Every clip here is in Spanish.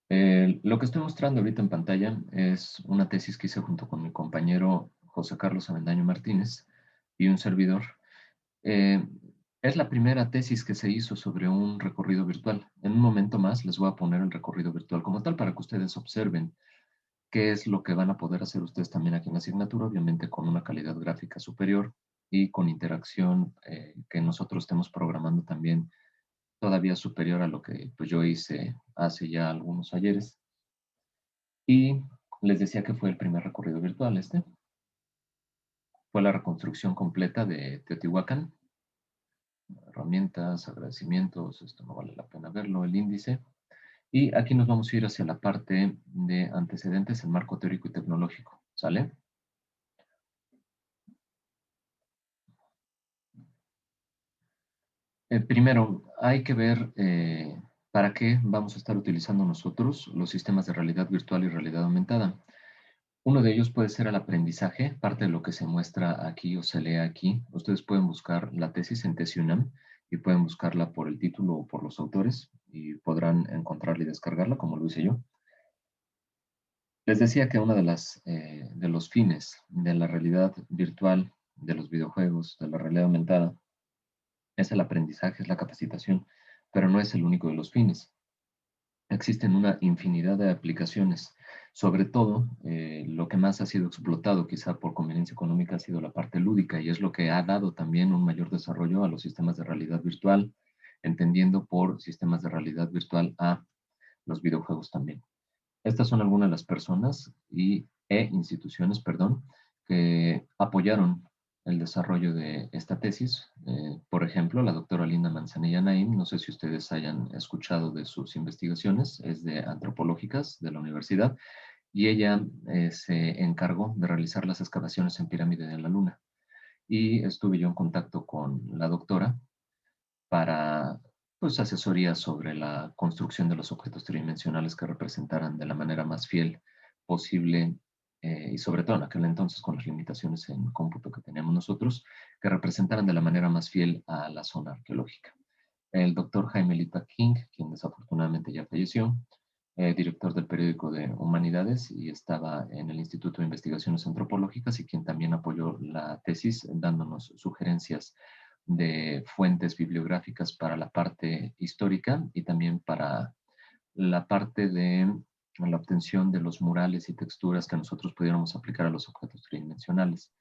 Lo que estoy mostrando ahorita en pantalla es una tesis que hice junto con mi compañero José Carlos Avendaño Martínez y un servidor. Eh, es la primera tesis que se hizo sobre un recorrido virtual. En un momento más les voy a poner el recorrido virtual como tal para que ustedes observen qué es lo que van a poder hacer ustedes también aquí en la asignatura, obviamente con una calidad gráfica superior y con interacción que nosotros estemos programando también todavía superior a lo que pues, yo hice hace ya algunos ayeres. Y les decía que fue el primer recorrido virtual este. Fue la reconstrucción completa de Teotihuacán. Herramientas, agradecimientos, esto no vale la pena verlo, el índice. Y aquí nos vamos a ir hacia la parte de antecedentes, el marco teórico y tecnológico. ¿Sale? Primero, hay que ver para qué vamos a estar utilizando nosotros los sistemas de realidad virtual y realidad aumentada. Uno de ellos puede ser el aprendizaje, parte de lo que se muestra aquí o se lee aquí. Ustedes pueden buscar la tesis en TesiUNAM y pueden buscarla por el título o por los autores y podrán encontrarla y descargarla como lo hice yo. Les decía que uno de los fines de la realidad virtual, de los videojuegos, de la realidad aumentada, es el aprendizaje, es la capacitación, pero no es el único de los fines. Existen una infinidad de aplicaciones. Sobre todo, lo que más ha sido explotado, quizá por conveniencia económica, ha sido la parte lúdica y es lo que ha dado también un mayor desarrollo a los sistemas de realidad virtual, entendiendo por sistemas de realidad virtual a los videojuegos también. Estas son algunas de las personas e instituciones, perdón, que apoyaron el desarrollo de esta tesis. Por ejemplo, la doctora Linda Manzanilla Naim, no sé si ustedes hayan escuchado de sus investigaciones, es de antropológicas de la universidad, y ella se encargó de realizar las excavaciones en pirámide de la Luna. Y estuve yo en contacto con la doctora para pues, asesoría sobre la construcción de los objetos tridimensionales que representaran de la manera más fiel posible y sobre todo en aquel entonces con las limitaciones en cómputo que teníamos nosotros, que representaran de la manera más fiel a la zona arqueológica. El doctor Jaime Lita King, quien desafortunadamente ya falleció, director del periódico de Humanidades y estaba en el Instituto de Investigaciones Antropológicas y quien también apoyó la tesis dándonos sugerencias de fuentes bibliográficas para la parte histórica y también para la parte de la obtención de los murales y texturas que nosotros pudiéramos aplicar a los objetos tridimensionales.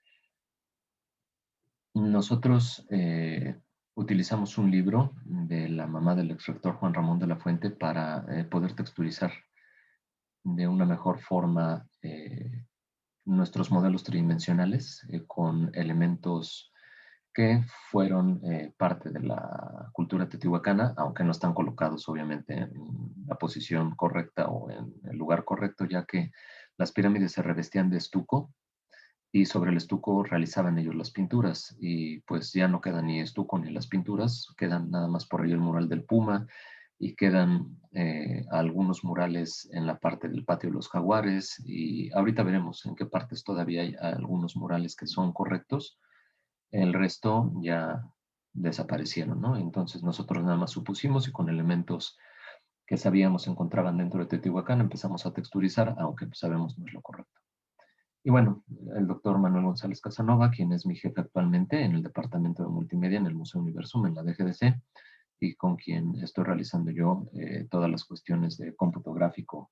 Nosotros utilizamos un libro de la mamá del ex rector Juan Ramón de la Fuente para poder texturizar de una mejor forma nuestros modelos tridimensionales con elementos que fueron parte de la cultura teotihuacana, aunque no están colocados obviamente en la posición correcta o en el lugar correcto, ya que las pirámides se revestían de estuco y sobre el estuco realizaban ellos las pinturas y pues ya no queda ni estuco ni las pinturas, quedan nada más por ahí el mural del Puma y quedan algunos murales en la parte del patio de los jaguares y ahorita veremos en qué partes todavía hay algunos murales que son correctos, el resto ya desaparecieron, ¿no? Entonces nosotros nada más supusimos y con elementos que sabíamos se encontraban dentro de Teotihuacán empezamos a texturizar, aunque sabemos no es lo correcto. Y bueno, el doctor Manuel González Casanova, quien es mi jefe actualmente en el departamento de multimedia en el Museo Universum, en la DGDC, y con quien estoy realizando yo todas las cuestiones de cómputo gráfico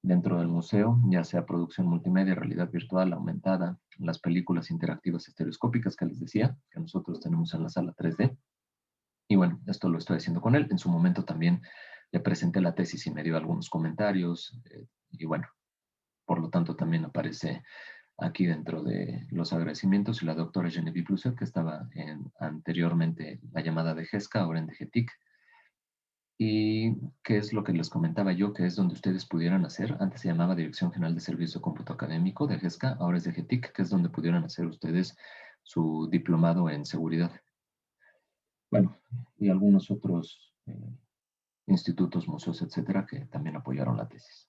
dentro del museo, ya sea producción multimedia, realidad virtual, aumentada, las películas interactivas estereoscópicas que les decía, que nosotros tenemos en la sala 3D. Y bueno, esto lo estoy haciendo con él. En su momento también le presenté la tesis y me dio algunos comentarios. Y bueno, por lo tanto también aparece aquí dentro de los agradecimientos y la doctora Genevieve Blusset, que estaba anteriormente la llamada de GESCA, ahora en DGTIC. Y qué es lo que les comentaba yo, que es donde ustedes pudieran hacer, antes se llamaba Dirección General de Servicio de Cómputo Académico de GESCA, ahora es DGTIC, que es donde pudieran hacer ustedes su diplomado en seguridad. Bueno, y algunos otros institutos, museos, etcétera, que también apoyaron la tesis.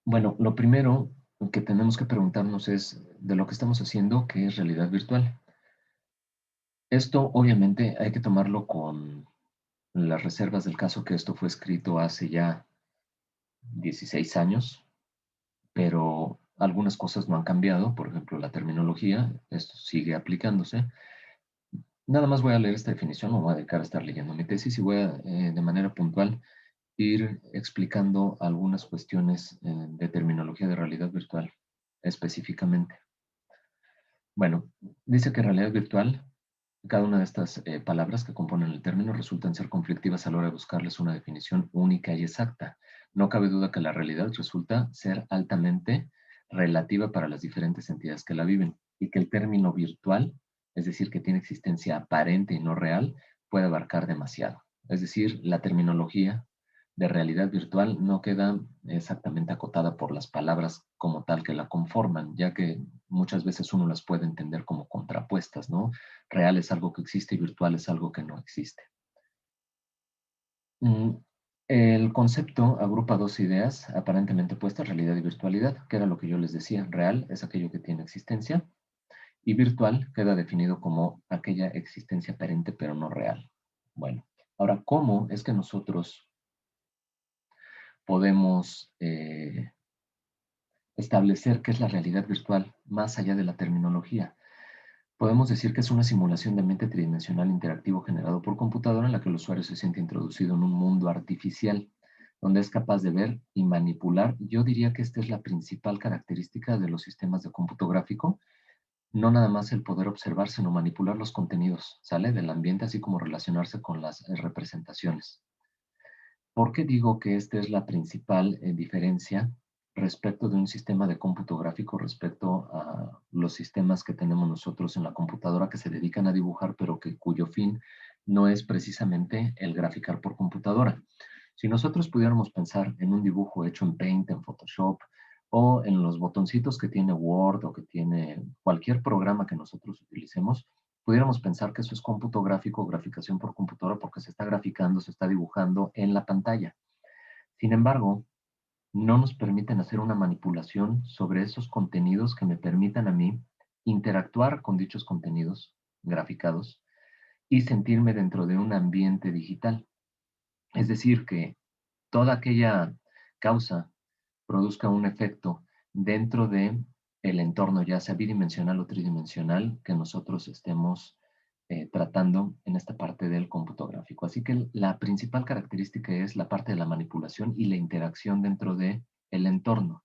Bueno, lo primero que tenemos que preguntarnos es de lo que estamos haciendo, ¿qué es realidad virtual? Esto obviamente hay que tomarlo con las reservas del caso que esto fue escrito hace ya 16 años, pero algunas cosas no han cambiado, por ejemplo, la terminología, esto sigue aplicándose. Nada más voy a leer esta definición, no voy a dedicar a estar leyendo mi tesis y voy a, de manera puntual, ir explicando algunas cuestiones de terminología de realidad virtual específicamente. Bueno, dice que realidad virtual, cada una de estas palabras que componen el término resultan ser conflictivas a la hora de buscarles una definición única y exacta. No cabe duda que la realidad resulta ser altamente relativa para las diferentes entidades que la viven y que el término virtual, es decir, que tiene existencia aparente y no real, puede abarcar demasiado. Es decir, la terminología de realidad virtual no queda exactamente acotada por las palabras como tal que la conforman, ya que muchas veces uno las puede entender como contrapuestas, ¿no? Real es algo que existe y virtual es algo que no existe. Mm, El concepto agrupa dos ideas aparentemente opuestas, realidad y virtualidad, que era lo que yo les decía. Real es aquello que tiene existencia y virtual queda definido como aquella existencia aparente pero no real. Bueno, ahora, ¿cómo es que nosotros podemos establecer qué es la realidad virtual más allá de la terminología? Podemos decir que es una simulación de ambiente tridimensional interactivo generado por computadora en la que el usuario se siente introducido en un mundo artificial, donde es capaz de ver y manipular. Yo diría que esta es la principal característica de los sistemas de cómputo gráfico, no nada más el poder observar, sino manipular los contenidos, ¿sale? Del ambiente, así como relacionarse con las representaciones. ¿Por qué digo que esta es la principal diferencia respecto de un sistema de cómputo gráfico respecto a los sistemas que tenemos nosotros en la computadora que se dedican a dibujar, pero cuyo fin no es precisamente el graficar por computadora? Si nosotros pudiéramos pensar en un dibujo hecho en Paint, en Photoshop, o en los botoncitos que tiene Word o que tiene cualquier programa que nosotros utilicemos, pudiéramos pensar que eso es cómputo gráfico o graficación por computadora porque se está graficando, se está dibujando en la pantalla. Sin embargo, no nos permiten hacer una manipulación sobre esos contenidos que me permitan a mí interactuar con dichos contenidos graficados y sentirme dentro de un ambiente digital. Es decir, que toda aquella causa produzca un efecto dentro de el entorno, ya sea bidimensional o tridimensional, que nosotros estemos tratando en esta parte del cómputo gráfico. Así que la principal característica es la parte de la manipulación y la interacción dentro de el entorno.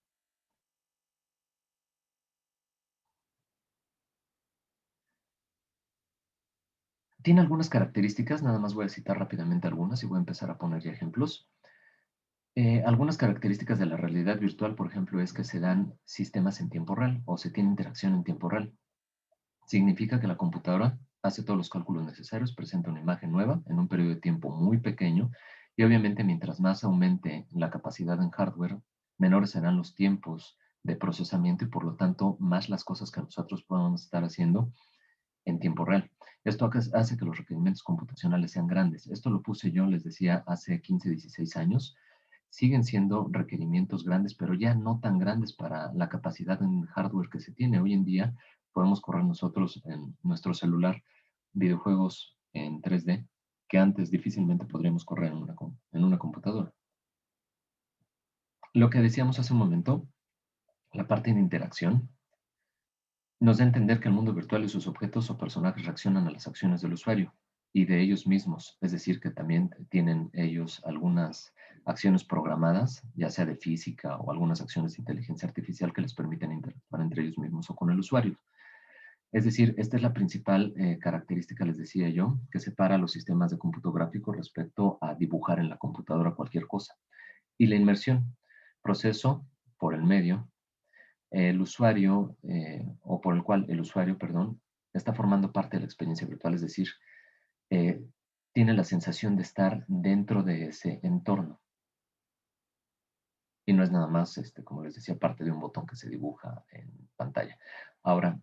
Tiene algunas características, nada más voy a citar rápidamente algunas y voy a empezar a poner ya ejemplos. Algunas características de la realidad virtual, por ejemplo, es que se dan sistemas en tiempo real o se tiene interacción en tiempo real. Significa que la computadora hace todos los cálculos necesarios, presenta una imagen nueva en un periodo de tiempo muy pequeño y obviamente mientras más aumente la capacidad en hardware, menores serán los tiempos de procesamiento y por lo tanto más las cosas que nosotros podamos estar haciendo en tiempo real. Esto hace que los requerimientos computacionales sean grandes. Esto lo puse yo, les decía, hace 15, 16 años. Siguen siendo requerimientos grandes, pero ya no tan grandes para la capacidad en hardware que se tiene. Hoy en día podemos correr nosotros en nuestro celular videojuegos en 3D que antes difícilmente podríamos correr en una computadora. Lo que decíamos hace un momento, la parte de interacción, nos da a entender que el mundo virtual y sus objetos o personajes reaccionan a las acciones del usuario y de ellos mismos, es decir, que también tienen ellos algunas acciones programadas, ya sea de física o algunas acciones de inteligencia artificial que les permiten interactuar entre ellos mismos o con el usuario. Es decir, esta es la principal característica, les decía yo, que separa a los sistemas de cómputo gráfico respecto a dibujar en la computadora cualquier cosa. Y la inmersión, proceso por el medio el usuario, o por el cual el usuario, perdón, está formando parte de la experiencia virtual, es decir, eh, tiene la sensación de estar dentro de ese entorno. Y no es nada más, como les decía, parte de un botón que se dibuja en pantalla. Ahora,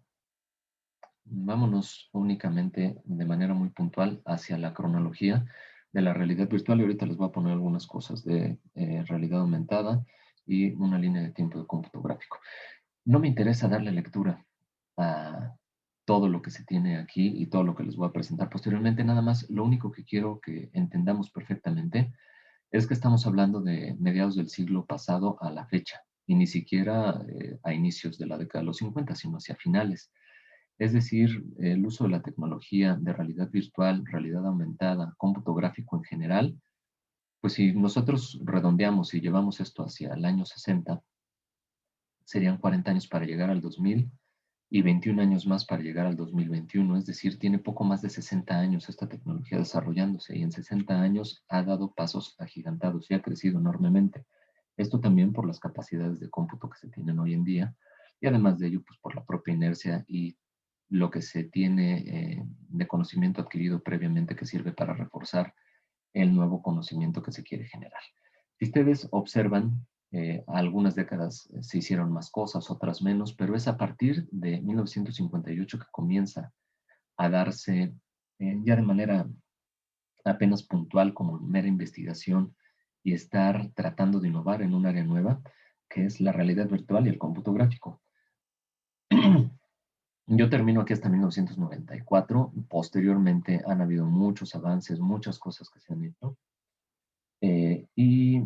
vámonos únicamente de manera muy puntual hacia la cronología de la realidad virtual y ahorita les voy a poner algunas cosas de realidad aumentada y una línea de tiempo de cómputo gráfico. No me interesa darle lectura a todo lo que se tiene aquí y todo lo que les voy a presentar posteriormente. Nada más, lo único que quiero que entendamos perfectamente es que estamos hablando de mediados del siglo pasado a la fecha, y ni siquiera a inicios de la década de los 50, sino hacia finales. Es decir, el uso de la tecnología de realidad virtual, realidad aumentada, cómputo gráfico en general, pues si nosotros redondeamos y llevamos esto hacia el año 60, serían 40 años para llegar al 2000 y 21 años más para llegar al 2021. Es decir, tiene poco más de 60 años esta tecnología desarrollándose y en 60 años ha dado pasos agigantados y ha crecido enormemente. Esto también por las capacidades de cómputo que se tienen hoy en día y además de ello, pues por la propia inercia y lo que se tiene de conocimiento adquirido previamente que sirve para reforzar el nuevo conocimiento que se quiere generar. Si ustedes observan, algunas décadas se hicieron más cosas, otras menos, pero es a partir de 1958 que comienza a darse ya de manera apenas puntual como mera investigación y estar tratando de innovar en un área nueva, que es la realidad virtual y el cómputo gráfico. Yo termino aquí hasta 1994. Posteriormente han habido muchos avances, muchas cosas que se han hecho. Y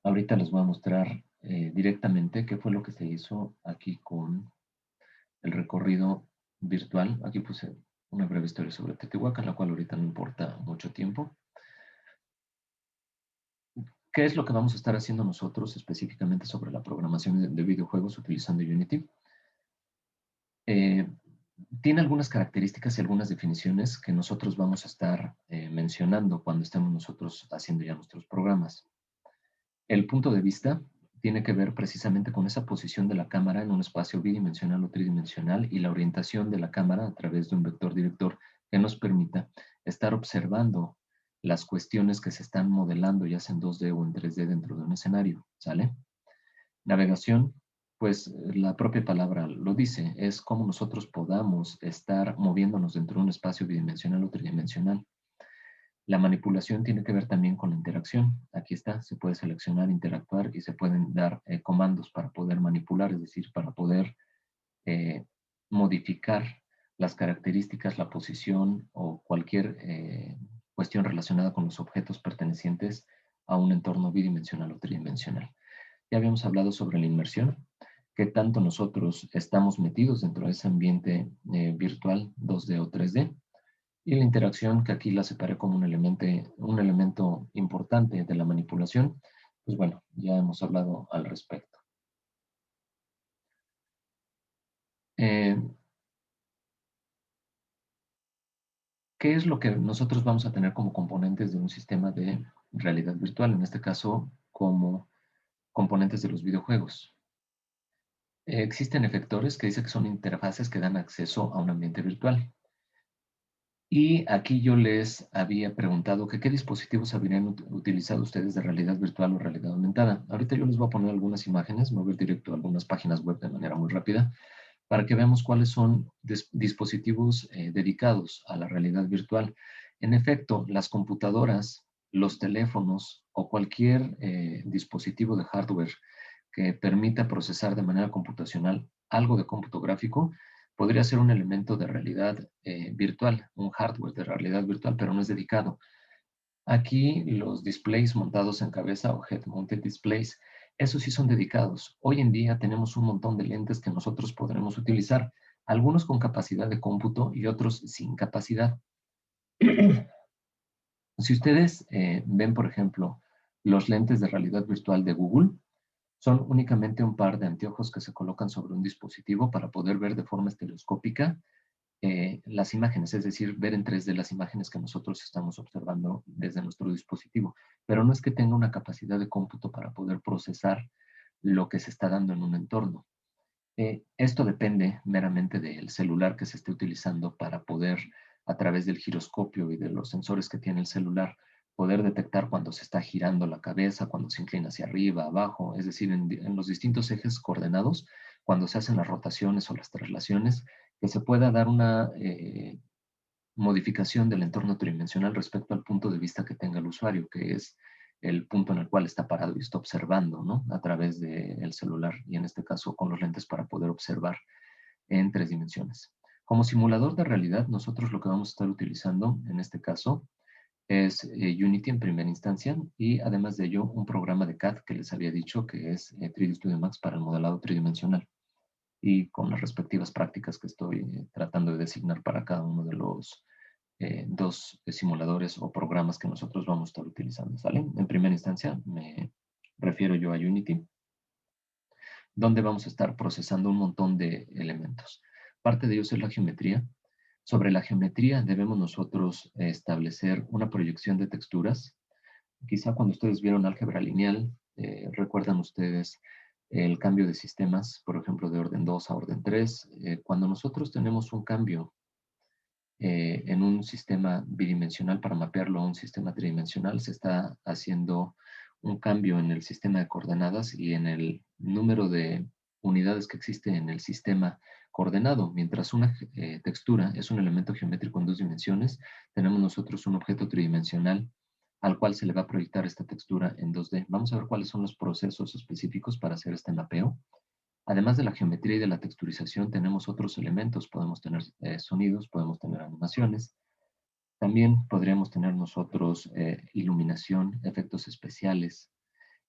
ahorita les voy a mostrar directamente qué fue lo que se hizo aquí con el recorrido virtual. Aquí puse una breve historia sobre Teotihuacán, la cual ahorita no importa mucho tiempo. ¿Qué es lo que vamos a estar haciendo nosotros específicamente sobre la programación de videojuegos utilizando Unity? Tiene algunas características y algunas definiciones que nosotros vamos a estar mencionando cuando estemos nosotros haciendo ya nuestros programas. El punto de vista tiene que ver precisamente con esa posición de la cámara en un espacio bidimensional o tridimensional y la orientación de la cámara a través de un vector director que nos permita estar observando las cuestiones que se están modelando, ya sea en 2D o en 3D dentro de un escenario, ¿sale? Navegación, pues la propia palabra lo dice, es cómo nosotros podamos estar moviéndonos dentro de un espacio bidimensional o tridimensional. La manipulación tiene que ver también con la interacción. Aquí está, se puede seleccionar, interactuar y se pueden dar comandos para poder manipular, es decir, para poder eh, modificar las características, la posición o cualquier cuestión relacionada con los objetos pertenecientes a un entorno bidimensional o tridimensional. Ya habíamos hablado sobre la inmersión, que tanto nosotros estamos metidos dentro de ese ambiente virtual 2D o 3D, y la interacción, que aquí la separé como un elemento importante de la manipulación, pues bueno, ya hemos hablado al respecto. Eh, ¿Qué es lo que nosotros vamos a tener como componentes de un sistema de realidad virtual? En este caso, como componentes de los videojuegos. Existen efectores que dicen que son interfaces que dan acceso a un ambiente virtual. Y aquí yo les había preguntado que qué dispositivos habrían utilizado ustedes de realidad virtual o realidad aumentada. Ahorita yo les voy a poner algunas imágenes, me voy a ir directo a algunas páginas web de manera muy rápida, para que veamos cuáles son dispositivos dedicados a la realidad virtual. En efecto, las computadoras, los teléfonos o cualquier dispositivo de hardware que permita procesar de manera computacional algo de cómputo gráfico, podría ser un elemento de realidad virtual, un hardware de realidad virtual, pero no es dedicado. Aquí los displays montados en cabeza o head-mounted displays, esos sí son dedicados. Hoy en día tenemos un montón de lentes que nosotros podremos utilizar, algunos con capacidad de cómputo y otros sin capacidad. Si ustedes ven, por ejemplo, los lentes de realidad virtual de Google, son únicamente un par de anteojos que se colocan sobre un dispositivo para poder ver de forma estereoscópica las imágenes, es decir, ver en 3D las imágenes que nosotros estamos observando desde nuestro dispositivo. Pero no es que tenga una capacidad de cómputo para poder procesar lo que se está dando en un entorno. Esto depende meramente del celular que se esté utilizando para poder, a través del giroscopio y de los sensores que tiene el celular, poder detectar cuando se está girando la cabeza, cuando se inclina hacia arriba, abajo, es decir, en los distintos ejes coordenados, cuando se hacen las rotaciones o las traslaciones, que se pueda dar una modificación del entorno tridimensional respecto al punto de vista que tenga el usuario, que es el punto en el cual está parado y está observando, ¿no? A través del celular y en este caso con los lentes para poder observar en 3 dimensiones. Como simulador de realidad, nosotros lo que vamos a estar utilizando en este caso es Unity en primera instancia y además de ello un programa de CAD que les había dicho que es 3D Studio Max para el modelado tridimensional y con las respectivas prácticas que estoy tratando de designar para cada uno de los dos simuladores o programas que nosotros vamos a estar utilizando, ¿sale? En primera instancia me refiero yo a Unity, donde vamos a estar procesando un montón de elementos. Parte de ellos es la geometría. Sobre la geometría debemos nosotros establecer una proyección de texturas. Quizá cuando ustedes vieron álgebra lineal, recuerdan ustedes el cambio de sistemas, por ejemplo, de orden 2 a orden 3. Cuando nosotros tenemos un cambio en un sistema bidimensional para mapearlo a un sistema tridimensional, se está haciendo un cambio en el sistema de coordenadas y en el número de unidades que existe en el sistema coordenado. Mientras una textura es un elemento geométrico en 2 dimensiones, tenemos nosotros un objeto tridimensional al cual se le va a proyectar esta textura en 2D. Vamos a ver cuáles son los procesos específicos para hacer este mapeo. Además de la geometría y de la texturización, tenemos otros elementos. Podemos tener sonidos, podemos tener animaciones. También podríamos tener nosotros iluminación, efectos especiales.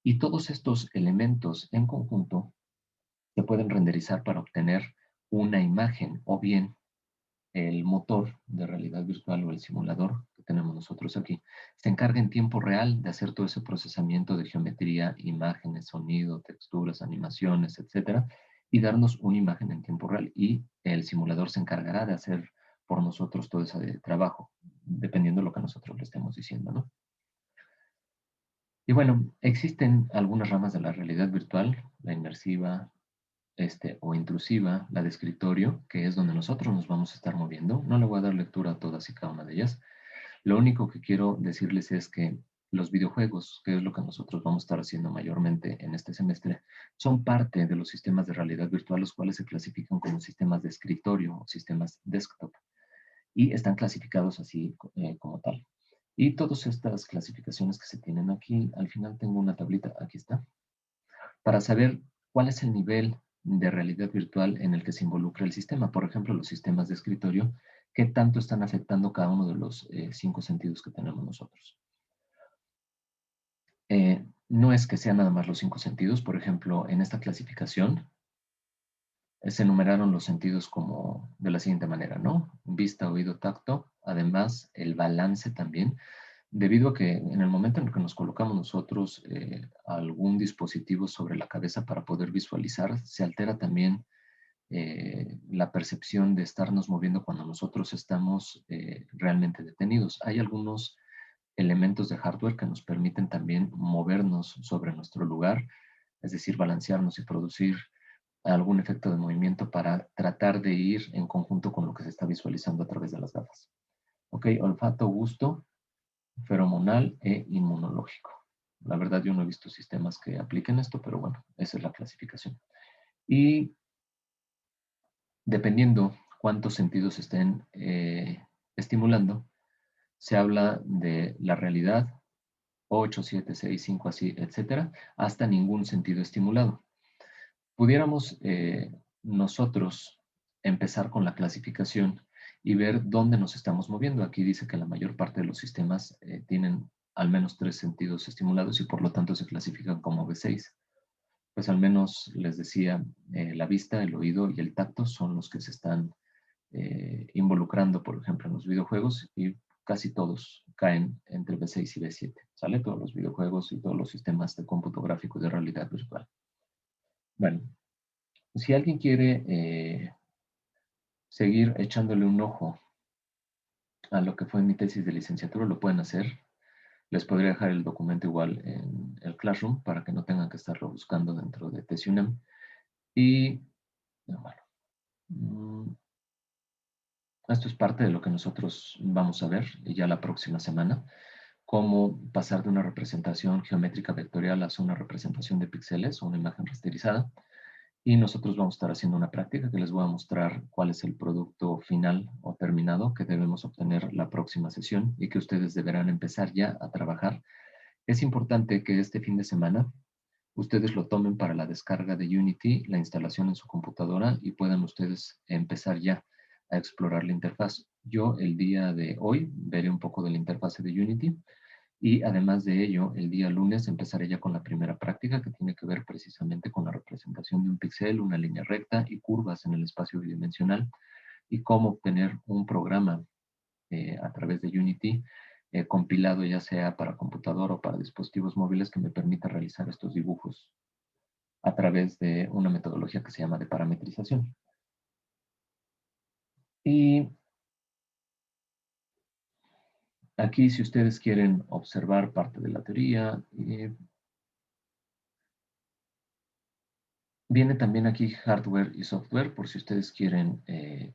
Y todos estos elementos en conjunto se pueden renderizar para obtener una imagen o bien el motor de realidad virtual o el simulador que tenemos nosotros aquí, se encarga en tiempo real de hacer todo ese procesamiento de geometría, imágenes, sonido, texturas, animaciones, etcétera, y darnos una imagen en tiempo real. Y el simulador se encargará de hacer por nosotros todo ese trabajo, dependiendo de lo que nosotros le estemos diciendo, ¿no? Y bueno, existen algunas ramas de la realidad virtual, la inmersiva, o intrusiva, la de escritorio, que es donde nosotros nos vamos a estar moviendo. No le voy a dar lectura a todas y cada una de ellas. Lo único que quiero decirles es que los videojuegos, que es lo que nosotros vamos a estar haciendo mayormente en este semestre, son parte de los sistemas de realidad virtual, los cuales se clasifican como sistemas de escritorio o sistemas desktop y están clasificados así como tal. Y todas estas clasificaciones que se tienen aquí, al final tengo una tablita, aquí está, para saber cuál es el nivel de realidad virtual en el que se involucra el sistema. Por ejemplo, los sistemas de escritorio, qué tanto están afectando cada uno de los 5 sentidos que tenemos nosotros. No es que sean nada más los 5 sentidos. Por ejemplo, en esta clasificación se enumeraron los sentidos como de la siguiente manera, ¿no? Vista, oído, tacto. Además, el balance también, debido a que en el momento en el que nos colocamos nosotros algún dispositivo sobre la cabeza para poder visualizar, se altera también la percepción de estarnos moviendo cuando nosotros estamos realmente detenidos. Hay algunos elementos de hardware que nos permiten también movernos sobre nuestro lugar, es decir, balancearnos y producir algún efecto de movimiento para tratar de ir en conjunto con lo que se está visualizando a través de las gafas. Ok, olfato, gusto, feromonal e inmunológico. La verdad yo no he visto sistemas que apliquen esto, pero bueno, esa es la clasificación. Y dependiendo cuántos sentidos estén estimulando, se habla de la realidad, 8, 7, 6, 5, así, etcétera, hasta ningún sentido estimulado. Pudiéramos nosotros empezar con la clasificación y ver dónde nos estamos moviendo. Aquí dice que la mayor parte de los sistemas tienen al menos 3 sentidos estimulados y por lo tanto se clasifican como B6. Pues al menos les decía, la vista, el oído y el tacto son los que se están involucrando, por ejemplo, en los videojuegos y casi todos caen entre B6 y B7, ¿sale? Todos los videojuegos y todos los sistemas de cómputo gráfico y de realidad virtual. Bueno, si alguien quiere seguir echándole un ojo a lo que fue mi tesis de licenciatura, lo pueden hacer. Les podría dejar el documento igual en el Classroom para que no tengan que estarlo buscando dentro de TesiUNAM. Y bueno, esto es parte de lo que nosotros vamos a ver ya la próxima semana, cómo pasar de una representación geométrica vectorial a una representación de píxeles o una imagen rasterizada. Y nosotros vamos a estar haciendo una práctica que les voy a mostrar cuál es el producto final o terminado que debemos obtener la próxima sesión y que ustedes deberán empezar ya a trabajar. Es importante que este fin de semana ustedes lo tomen para la descarga de Unity, la instalación en su computadora y puedan ustedes empezar ya a explorar la interfaz. Yo el día de hoy veré un poco de la interfaz de Unity y además de ello, el día lunes empezaré ya con la primera práctica que tiene que ver precisamente con la representación de un píxel, una línea recta y curvas en el espacio bidimensional y cómo obtener un programa a través de Unity compilado ya sea para computador o para dispositivos móviles que me permita realizar estos dibujos a través de una metodología que se llama de parametrización. Y aquí, si ustedes quieren observar parte de la teoría, viene también aquí hardware y software, por si ustedes quieren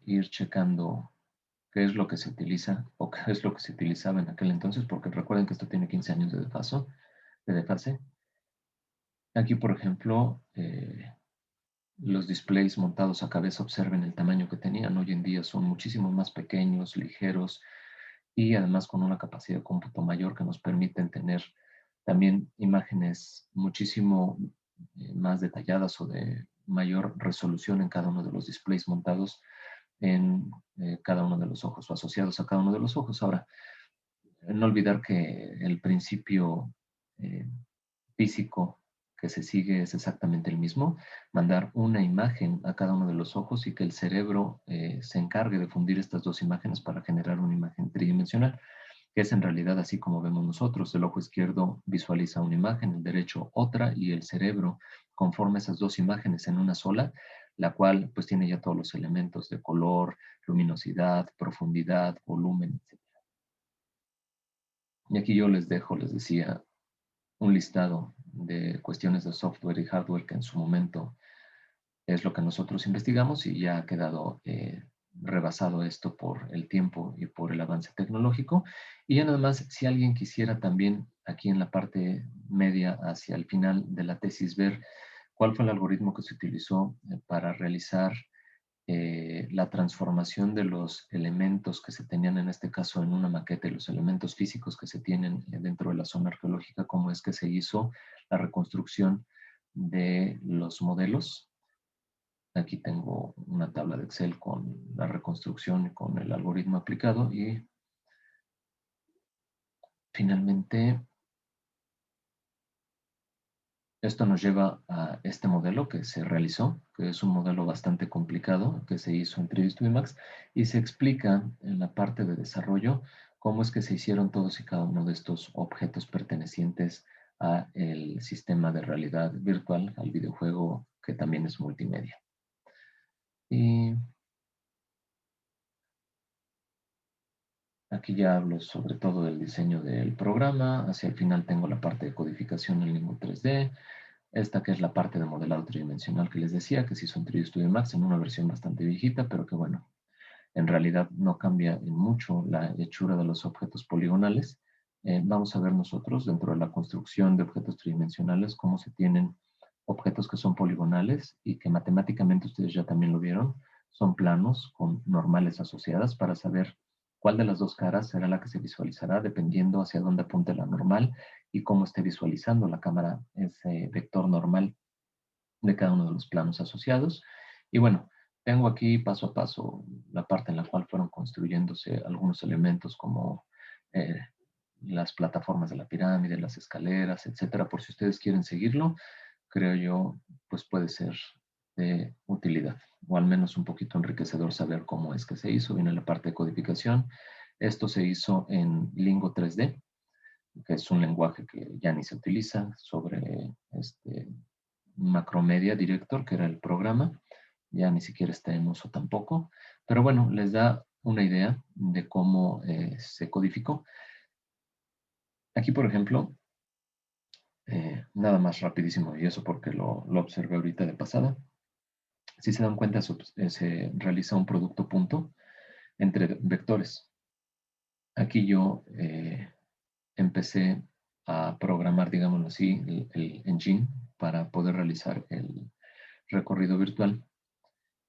ir checando qué es lo que se utiliza o qué es lo que se utilizaba en aquel entonces, porque recuerden que esto tiene 15 años de desfase. Aquí, por ejemplo, los displays montados a cabeza, observen el tamaño que tenían. Hoy en día son muchísimo más pequeños, ligeros y además con una capacidad de cómputo mayor que nos permiten tener también imágenes muchísimo más detalladas o de mayor resolución en cada uno de los displays montados en cada uno de los ojos o asociados a cada uno de los ojos. Ahora, no olvidar que el principio eh, físico que se sigue es exactamente el mismo, mandar una imagen a cada uno de los ojos y que el cerebro se encargue de fundir estas dos imágenes para generar una imagen tridimensional, que es en realidad así como vemos nosotros. El ojo izquierdo visualiza una imagen, el derecho otra, y el cerebro conforma esas dos imágenes en una sola, la cual pues tiene ya todos los elementos de color, luminosidad, profundidad, volumen, etc. Y aquí yo les dejo, les decía, un listado de cuestiones de software y hardware que en su momento es lo que nosotros investigamos y ya ha quedado rebasado esto por el tiempo y por el avance tecnológico. Y ya nada más, si alguien quisiera también aquí en la parte media hacia el final de la tesis ver cuál fue el algoritmo que se utilizó para realizar la transformación de los elementos que se tenían en este caso en una maqueta y los elementos físicos que se tienen dentro de la zona arqueológica, cómo es que se hizo la reconstrucción de los modelos. Aquí tengo una tabla de Excel con la reconstrucción y con el algoritmo aplicado y finalmente esto nos lleva a este modelo que se realizó, que es un modelo bastante complicado, que se hizo en 3D Studio Max, y se explica en la parte de desarrollo cómo es que se hicieron todos y cada uno de estos objetos pertenecientes a el sistema de realidad virtual, al videojuego que también es multimedia. Y aquí ya hablo sobre todo del diseño del programa. Hacia el final tengo la parte de codificación en lengua 3D. Esta que es la parte de modelado tridimensional que les decía, que se hizo en 3D Studio Max en una versión bastante viejita, pero que bueno, en realidad no cambia en mucho la hechura de los objetos poligonales. Vamos a ver nosotros dentro de la construcción de objetos tridimensionales cómo se tienen objetos que son poligonales y que matemáticamente ustedes ya también lo vieron, son planos con normales asociadas para saber cuál de las dos caras será la que se visualizará dependiendo hacia dónde apunte la normal y cómo esté visualizando la cámara ese vector normal de cada uno de los planos asociados. Y bueno, tengo aquí paso a paso la parte en la cual fueron construyéndose algunos elementos como eh, las plataformas de la pirámide, las escaleras, etcétera. Por si ustedes quieren seguirlo, creo yo, pues puede ser de utilidad, o al menos un poquito enriquecedor saber cómo es que se hizo. Viene la parte de codificación. Esto se hizo en Lingo 3D, que es un lenguaje que ya ni se utiliza, sobre Macromedia Director, que era el programa. Ya ni siquiera está en uso tampoco. Pero bueno, les da una idea de cómo se codificó. Aquí, por ejemplo, nada más rapidísimo, y eso porque lo observé ahorita de pasada. Si se dan cuenta, se realiza un producto punto entre vectores. Aquí yo empecé a programar, digámoslo así, el engine para poder realizar el recorrido virtual.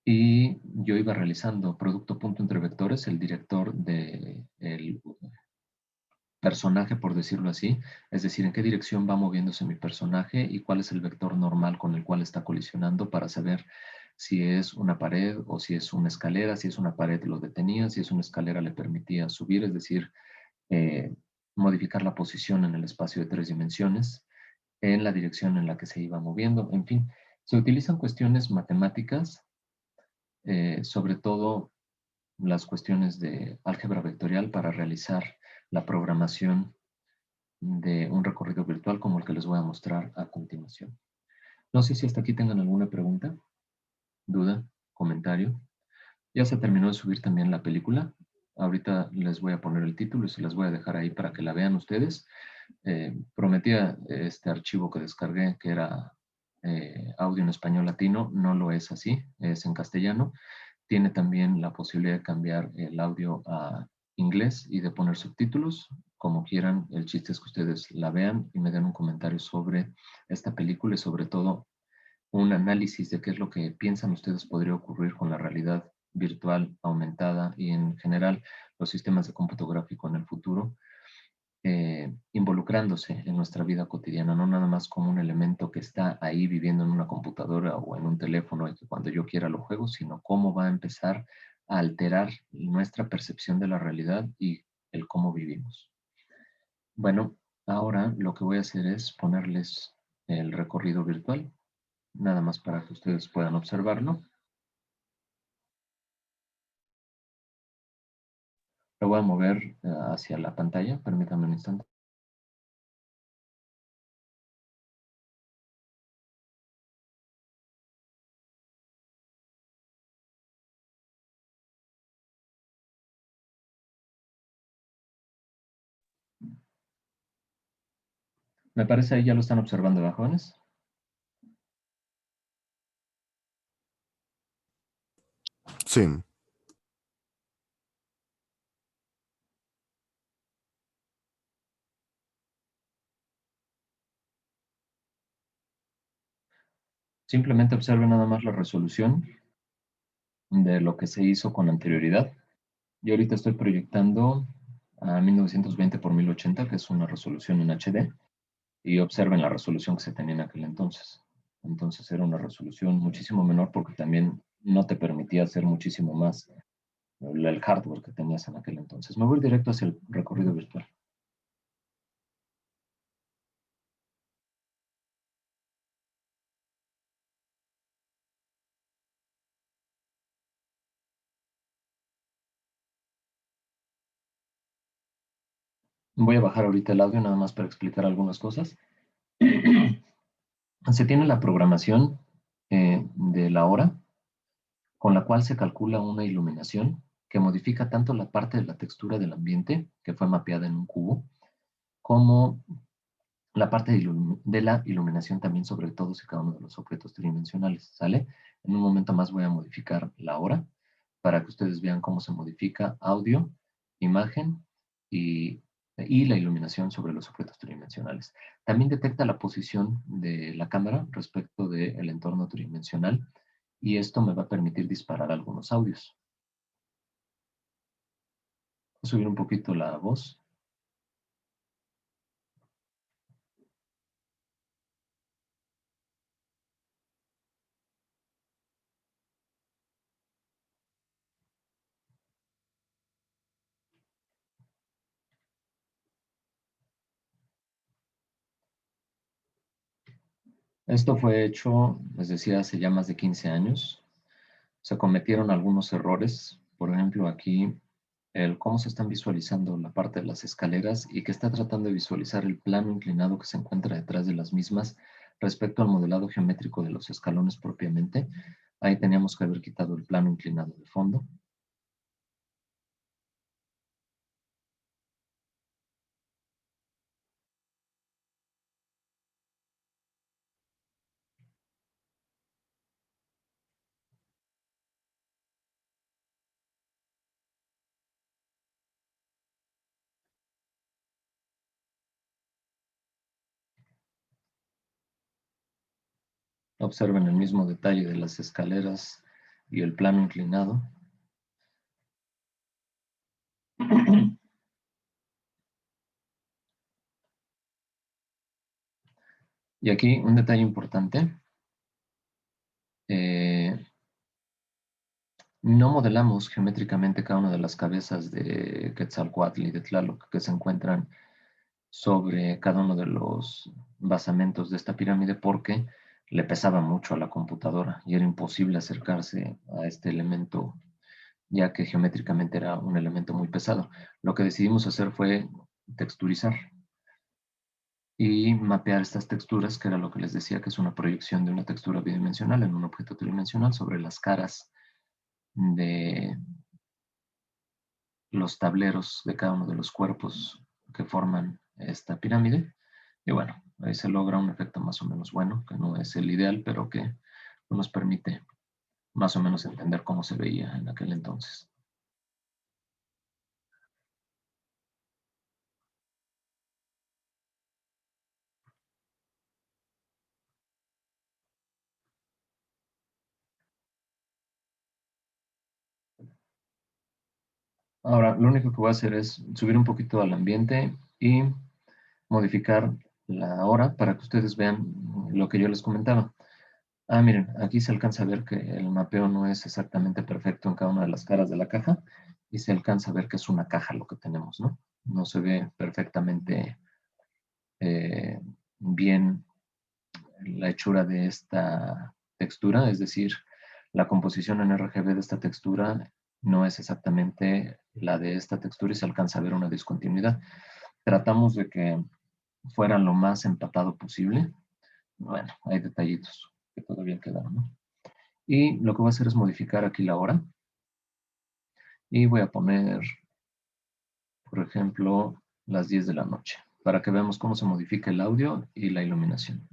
Y yo iba realizando producto punto entre vectores, el director del personaje, por decirlo así, es decir, en qué dirección va moviéndose mi personaje y cuál es el vector normal con el cual está colisionando para saber si es una pared o si es una escalera. Si es una pared lo detenía, si es una escalera le permitía subir, es decir, eh, modificar la posición en el espacio de 3 dimensiones, en la dirección en la que se iba moviendo, en fin. Se utilizan cuestiones matemáticas, sobre todo las cuestiones de álgebra vectorial para realizar la programación de un recorrido virtual como el que les voy a mostrar a continuación. No sé si hasta aquí tengan alguna pregunta, duda, comentario. Ya se terminó de subir también la película. Ahorita les voy a poner el título y se las voy a dejar ahí para que la vean ustedes. Prometía este archivo que descargué que era audio en español latino, no lo es así, es en castellano. Tiene también la posibilidad de cambiar el audio a inglés y de poner subtítulos, como quieran. El chiste es que ustedes la vean y me den un comentario sobre esta película y sobre todo un análisis de qué es lo que piensan ustedes podría ocurrir con la realidad virtual aumentada y en general los sistemas de cómputo gráfico en el futuro, involucrándose en nuestra vida cotidiana, no nada más como un elemento que está ahí viviendo en una computadora o en un teléfono y que cuando yo quiera lo juego, sino cómo va a empezar a alterar nuestra percepción de la realidad y el cómo vivimos. Bueno, ahora lo que voy a hacer es ponerles el recorrido virtual, nada más para que ustedes puedan observarlo. Lo voy a mover hacia la pantalla, permítanme un instante. Me parece ahí ya lo están observando, ¿verdad, jóvenes? Sí. Simplemente observen nada más la resolución de lo que se hizo con anterioridad. Yo ahorita estoy proyectando a 1920 por 1080, que es una resolución en HD, y observen la resolución que se tenía en aquel entonces. Entonces era una resolución muchísimo menor porque también no te permitía hacer muchísimo más el hardware que tenías en aquel entonces. Me voy directo hacia el recorrido virtual. Voy a bajar ahorita el audio nada más para explicar algunas cosas. Se tiene la programación de la hora, con la cual se calcula una iluminación que modifica tanto la parte de la textura del ambiente, que fue mapeada en un cubo, como la parte de la iluminación también sobre todos y cada uno de los objetos tridimensionales, ¿sale? En un momento más voy a modificar la hora para que ustedes vean cómo se modifica audio, imagen y, y la iluminación sobre los objetos tridimensionales. También detecta la posición de la cámara respecto del entorno tridimensional y esto me va a permitir disparar algunos audios. Voy a subir un poquito la voz. Esto fue hecho, les decía, hace ya más de 15 años. Se cometieron algunos errores. Por ejemplo, aquí el cómo se están visualizando la parte de las escaleras y que está tratando de visualizar el plano inclinado que se encuentra detrás de las mismas respecto al modelado geométrico de los escalones propiamente. Ahí teníamos que haber quitado el plano inclinado de fondo. Observen el mismo detalle de las escaleras y el plano inclinado. Y aquí un detalle importante. No modelamos geométricamente cada una de las cabezas de Quetzalcóatl y de Tlaloc que se encuentran sobre cada uno de los basamentos de esta pirámide porque le pesaba mucho a la computadora y era imposible acercarse a este elemento ya que geométricamente era un elemento muy pesado. Lo que decidimos hacer fue texturizar y mapear estas texturas, que era lo que les decía, que es una proyección de una textura bidimensional en un objeto tridimensional sobre las caras de los tableros de cada uno de los cuerpos que forman esta pirámide. Y bueno, ahí se logra un efecto más o menos bueno, que no es el ideal, pero que nos permite más o menos entender cómo se veía en aquel entonces. Ahora, lo único que voy a hacer es subir un poquito al ambiente y modificar la hora para que ustedes vean lo que yo les comentaba. Ah, miren, aquí se alcanza a ver que el mapeo no es exactamente perfecto en cada una de las caras de la caja y se alcanza a ver que es una caja lo que tenemos, ¿no? No se ve perfectamente eh, bien la hechura de esta textura, es decir, la composición en RGB de esta textura no es exactamente la de esta textura y se alcanza a ver una discontinuidad. Tratamos de que fuera lo más empatado posible. Bueno, hay detallitos que todavía quedan, ¿no? Y lo que voy a hacer es modificar aquí la hora y voy a poner, por ejemplo, las 10 de la noche para que veamos cómo se modifica el audio y la iluminación.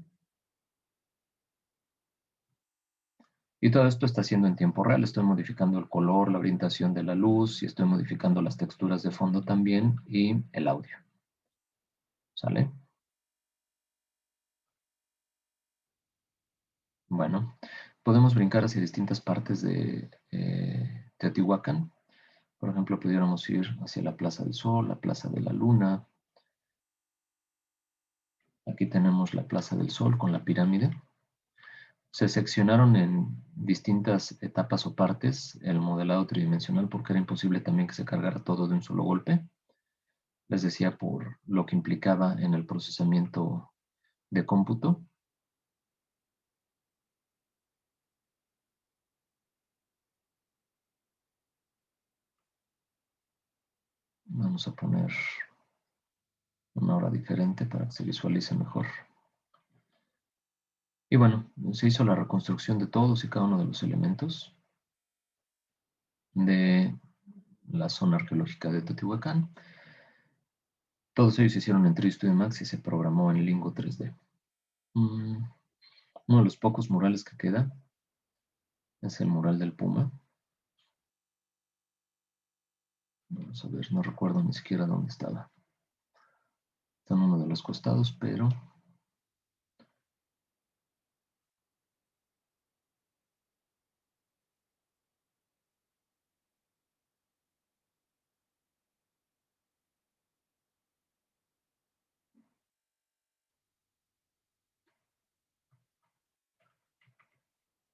Y todo esto está haciendo en tiempo real. Estoy modificando el color, la orientación de la luz y estoy modificando las texturas de fondo también y el audio. ¿Sale? Bueno, podemos brincar hacia distintas partes de Teotihuacán. Por ejemplo, pudiéramos ir hacia la Plaza del Sol, la Plaza de la Luna. Aquí tenemos la Plaza del Sol con la pirámide. Se seccionaron en distintas etapas o partes el modelado tridimensional porque era imposible también que se cargara todo de un solo golpe. Les decía por lo que implicaba en el procesamiento de cómputo. Vamos a poner una hora diferente para que se visualice mejor. Y bueno, se hizo la reconstrucción de todos y cada uno de los elementos de la zona arqueológica de Teotihuacán. Todos ellos se hicieron en 3D Max y se programó en Lingo 3D. Uno de los pocos murales que queda es el mural del Puma. Vamos a ver, no recuerdo ni siquiera dónde estaba. Está en uno de los costados, pero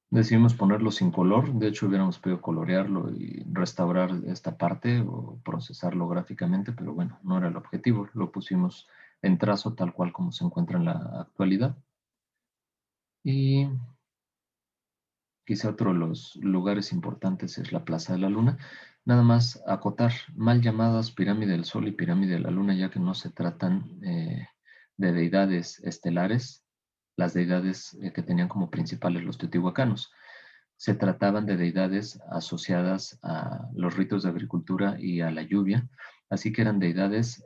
decidimos ponerlo sin color. De hecho, hubiéramos podido colorearlo y restaurar esta parte o procesarlo gráficamente, pero bueno, no era el objetivo. Lo pusimos en trazo tal cual como se encuentra en la actualidad. Y quizá otro de los lugares importantes es la Plaza de la Luna. Nada más acotar, mal llamadas Pirámide del Sol y Pirámide de la Luna, ya que no se tratan de deidades estelares, las deidades que tenían como principales los teotihuacanos. Se trataban de deidades asociadas a los ritos de agricultura y a la lluvia, así que eran deidades,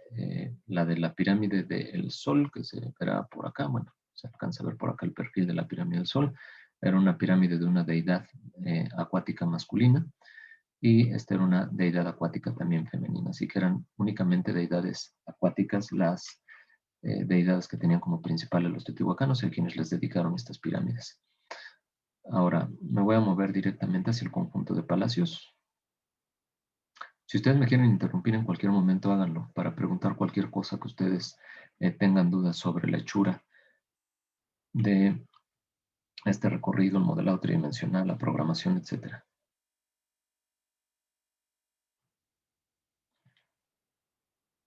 la de la pirámide del Sol, que se verá por acá, bueno, se alcanza a ver por acá el perfil de la pirámide del Sol, era una pirámide de una deidad acuática masculina y esta era una deidad acuática también femenina, así que eran únicamente deidades acuáticas las deidades que tenían como principales los teotihuacanos y a quienes les dedicaron estas pirámides. Ahora me voy a mover directamente hacia el conjunto de palacios. Si ustedes me quieren interrumpir en cualquier momento, háganlo para preguntar cualquier cosa que ustedes tengan dudas sobre la hechura de este recorrido, el modelado tridimensional, la programación, etcétera.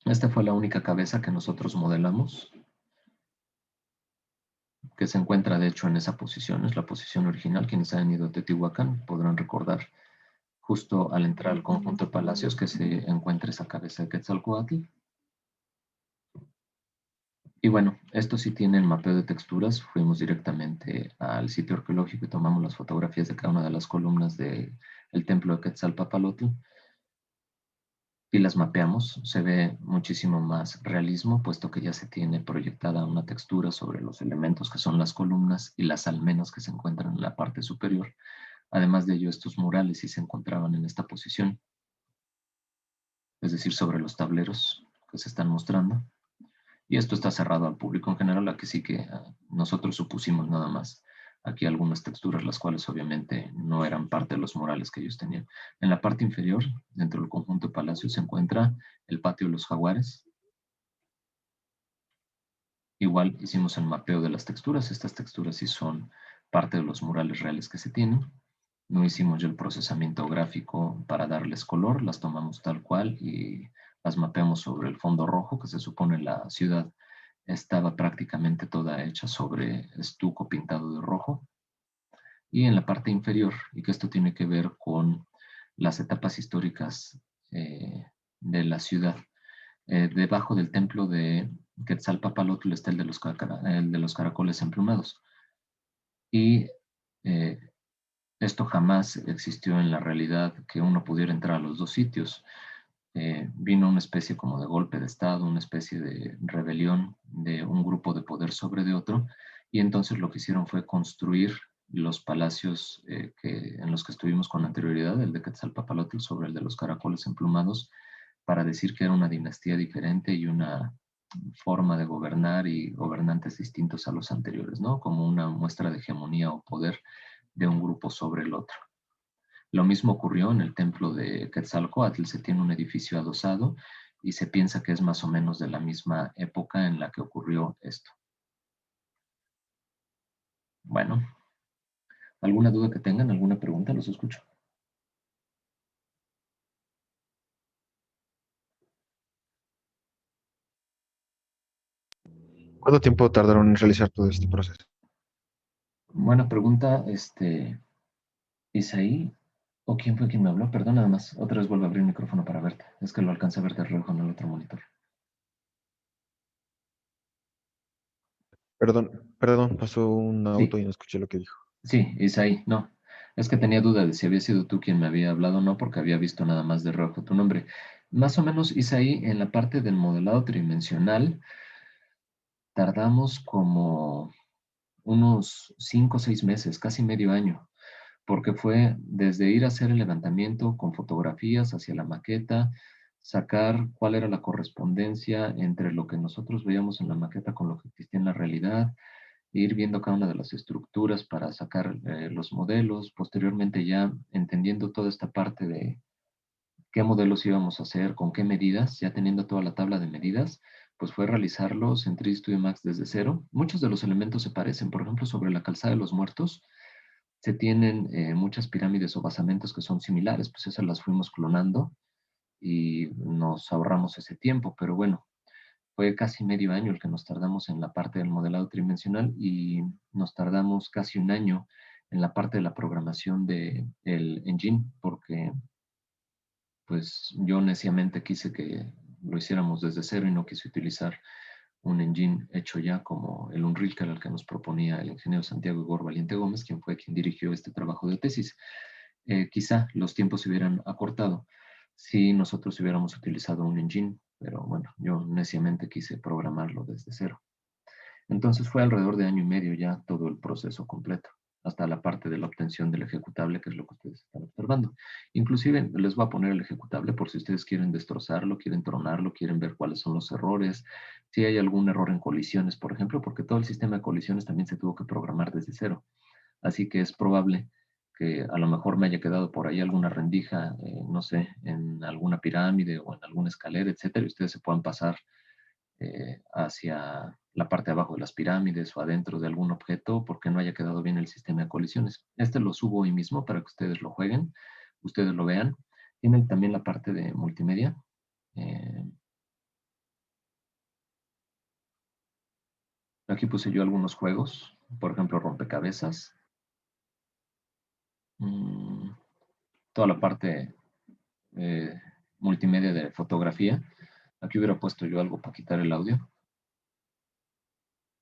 Esta fue la única cabeza que nosotros modelamos, que se encuentra de hecho en esa posición, es la posición original. Quienes han ido a Teotihuacán podrán recordar justo al entrar al conjunto de palacios que se encuentra esa cabeza de Quetzalcóatl. Y bueno, esto sí tiene el mapeo de texturas. Fuimos directamente al sitio arqueológico y tomamos las fotografías de cada una de las columnas del templo de Quetzalpapalotl y las mapeamos. Se ve muchísimo más realismo, puesto que ya se tiene proyectada una textura sobre los elementos que son las columnas y las almenas que se encuentran en la parte superior. Además de ello, estos murales sí se encontraban en esta posición, es decir, sobre los tableros que se están mostrando. Y esto está cerrado al público en general, aquí sí que nosotros supusimos nada más aquí algunas texturas, las cuales obviamente no eran parte de los murales que ellos tenían. En la parte inferior, dentro del conjunto de palacio, se encuentra el patio de los jaguares. Igual hicimos el mapeo de las texturas. Estas texturas sí son parte de los murales reales que se tienen. No hicimos ya el procesamiento gráfico para darles color, las tomamos tal cual y las mapeamos sobre el fondo rojo, que se supone la ciudad estaba prácticamente toda hecha sobre estuco pintado de rojo. Y en la parte inferior, y que esto tiene que ver con las etapas históricas de la ciudad, debajo del templo de Quetzalpapalotl está el de los caracoles emplumados. Y eh, esto jamás existió en la realidad, que uno pudiera entrar a los dos sitios. Vino una especie como de golpe de Estado, una especie de rebelión de un grupo de poder sobre de otro, y entonces lo que hicieron fue construir los palacios en los que estuvimos con anterioridad, el de Quetzalpapalotl sobre el de los caracoles emplumados, para decir que era una dinastía diferente y una forma de gobernar y gobernantes distintos a los anteriores, ¿no? Como una muestra de hegemonía o poder de un grupo sobre el otro. Lo mismo ocurrió en el templo de Quetzalcóatl. Se tiene un edificio adosado y se piensa que es más o menos de la misma época en la que ocurrió esto. Bueno, ¿alguna duda que tengan? ¿Alguna pregunta? Los escucho. ¿Cuánto tiempo tardaron en realizar todo este proceso? Buena pregunta, Isaí, ¿o quién fue quien me habló? Perdón, nada más. Otra vez vuelvo a abrir el micrófono para verte. Es que lo alcancé a ver de reojo en el otro monitor. Perdón, pasó un auto Sí, y no escuché lo que dijo. sí, Isaí, no. Es que tenía duda de si había sido tú quien me había hablado o no, porque había visto nada más de reojo tu nombre. Más o menos, Isaí, en la parte del modelado tridimensional, tardamos como unos 5 o 6 meses, casi medio año, porque fue desde ir a hacer el levantamiento con fotografías hacia la maqueta, sacar cuál era la correspondencia entre lo que nosotros veíamos en la maqueta con lo que existía en la realidad, ir viendo cada una de las estructuras para sacar los modelos, posteriormente ya entendiendo toda esta parte de qué modelos íbamos a hacer, con qué medidas, ya teniendo toda la tabla de medidas, pues fue realizarlos en 3D Studio Max desde cero. Muchos de los elementos se parecen, por ejemplo, sobre la calzada de los muertos, se tienen muchas pirámides o basamentos que son similares, pues esas las fuimos clonando y nos ahorramos ese tiempo, pero bueno, fue casi medio año el que nos tardamos en la parte del modelado tridimensional y nos tardamos casi un año en la parte de la programación del engine, porque pues yo neciamente quise que lo hiciéramos desde cero y no quise utilizar un engine hecho ya como el Unreal, que era el que nos proponía el ingeniero Santiago Igor Valiente Gómez, quien fue quien dirigió este trabajo de tesis. Quizá los tiempos se hubieran acortado si nosotros hubiéramos utilizado un engine, pero bueno, yo neciamente quise programarlo desde cero. Entonces fue alrededor de año y medio ya todo el proceso completo, hasta la parte de la obtención del ejecutable, que es lo que ustedes están observando. Inclusive les voy a poner el ejecutable por si ustedes quieren destrozarlo, quieren tronarlo, quieren ver cuáles son los errores, si hay algún error en colisiones, por ejemplo, porque todo el sistema de colisiones también se tuvo que programar desde cero. Así que es probable que a lo mejor me haya quedado por ahí alguna rendija, no sé, en alguna pirámide o en alguna escalera, etcétera, y ustedes se puedan pasar hacia la parte de abajo de las pirámides o adentro de algún objeto porque no haya quedado bien el sistema de colisiones. Este lo subo hoy mismo para que ustedes lo jueguen, ustedes lo vean. Tienen también la parte de multimedia. Eh, Aquí puse yo algunos juegos, por ejemplo, rompecabezas. Toda la parte multimedia de fotografía. Aquí hubiera puesto yo algo para quitar el audio.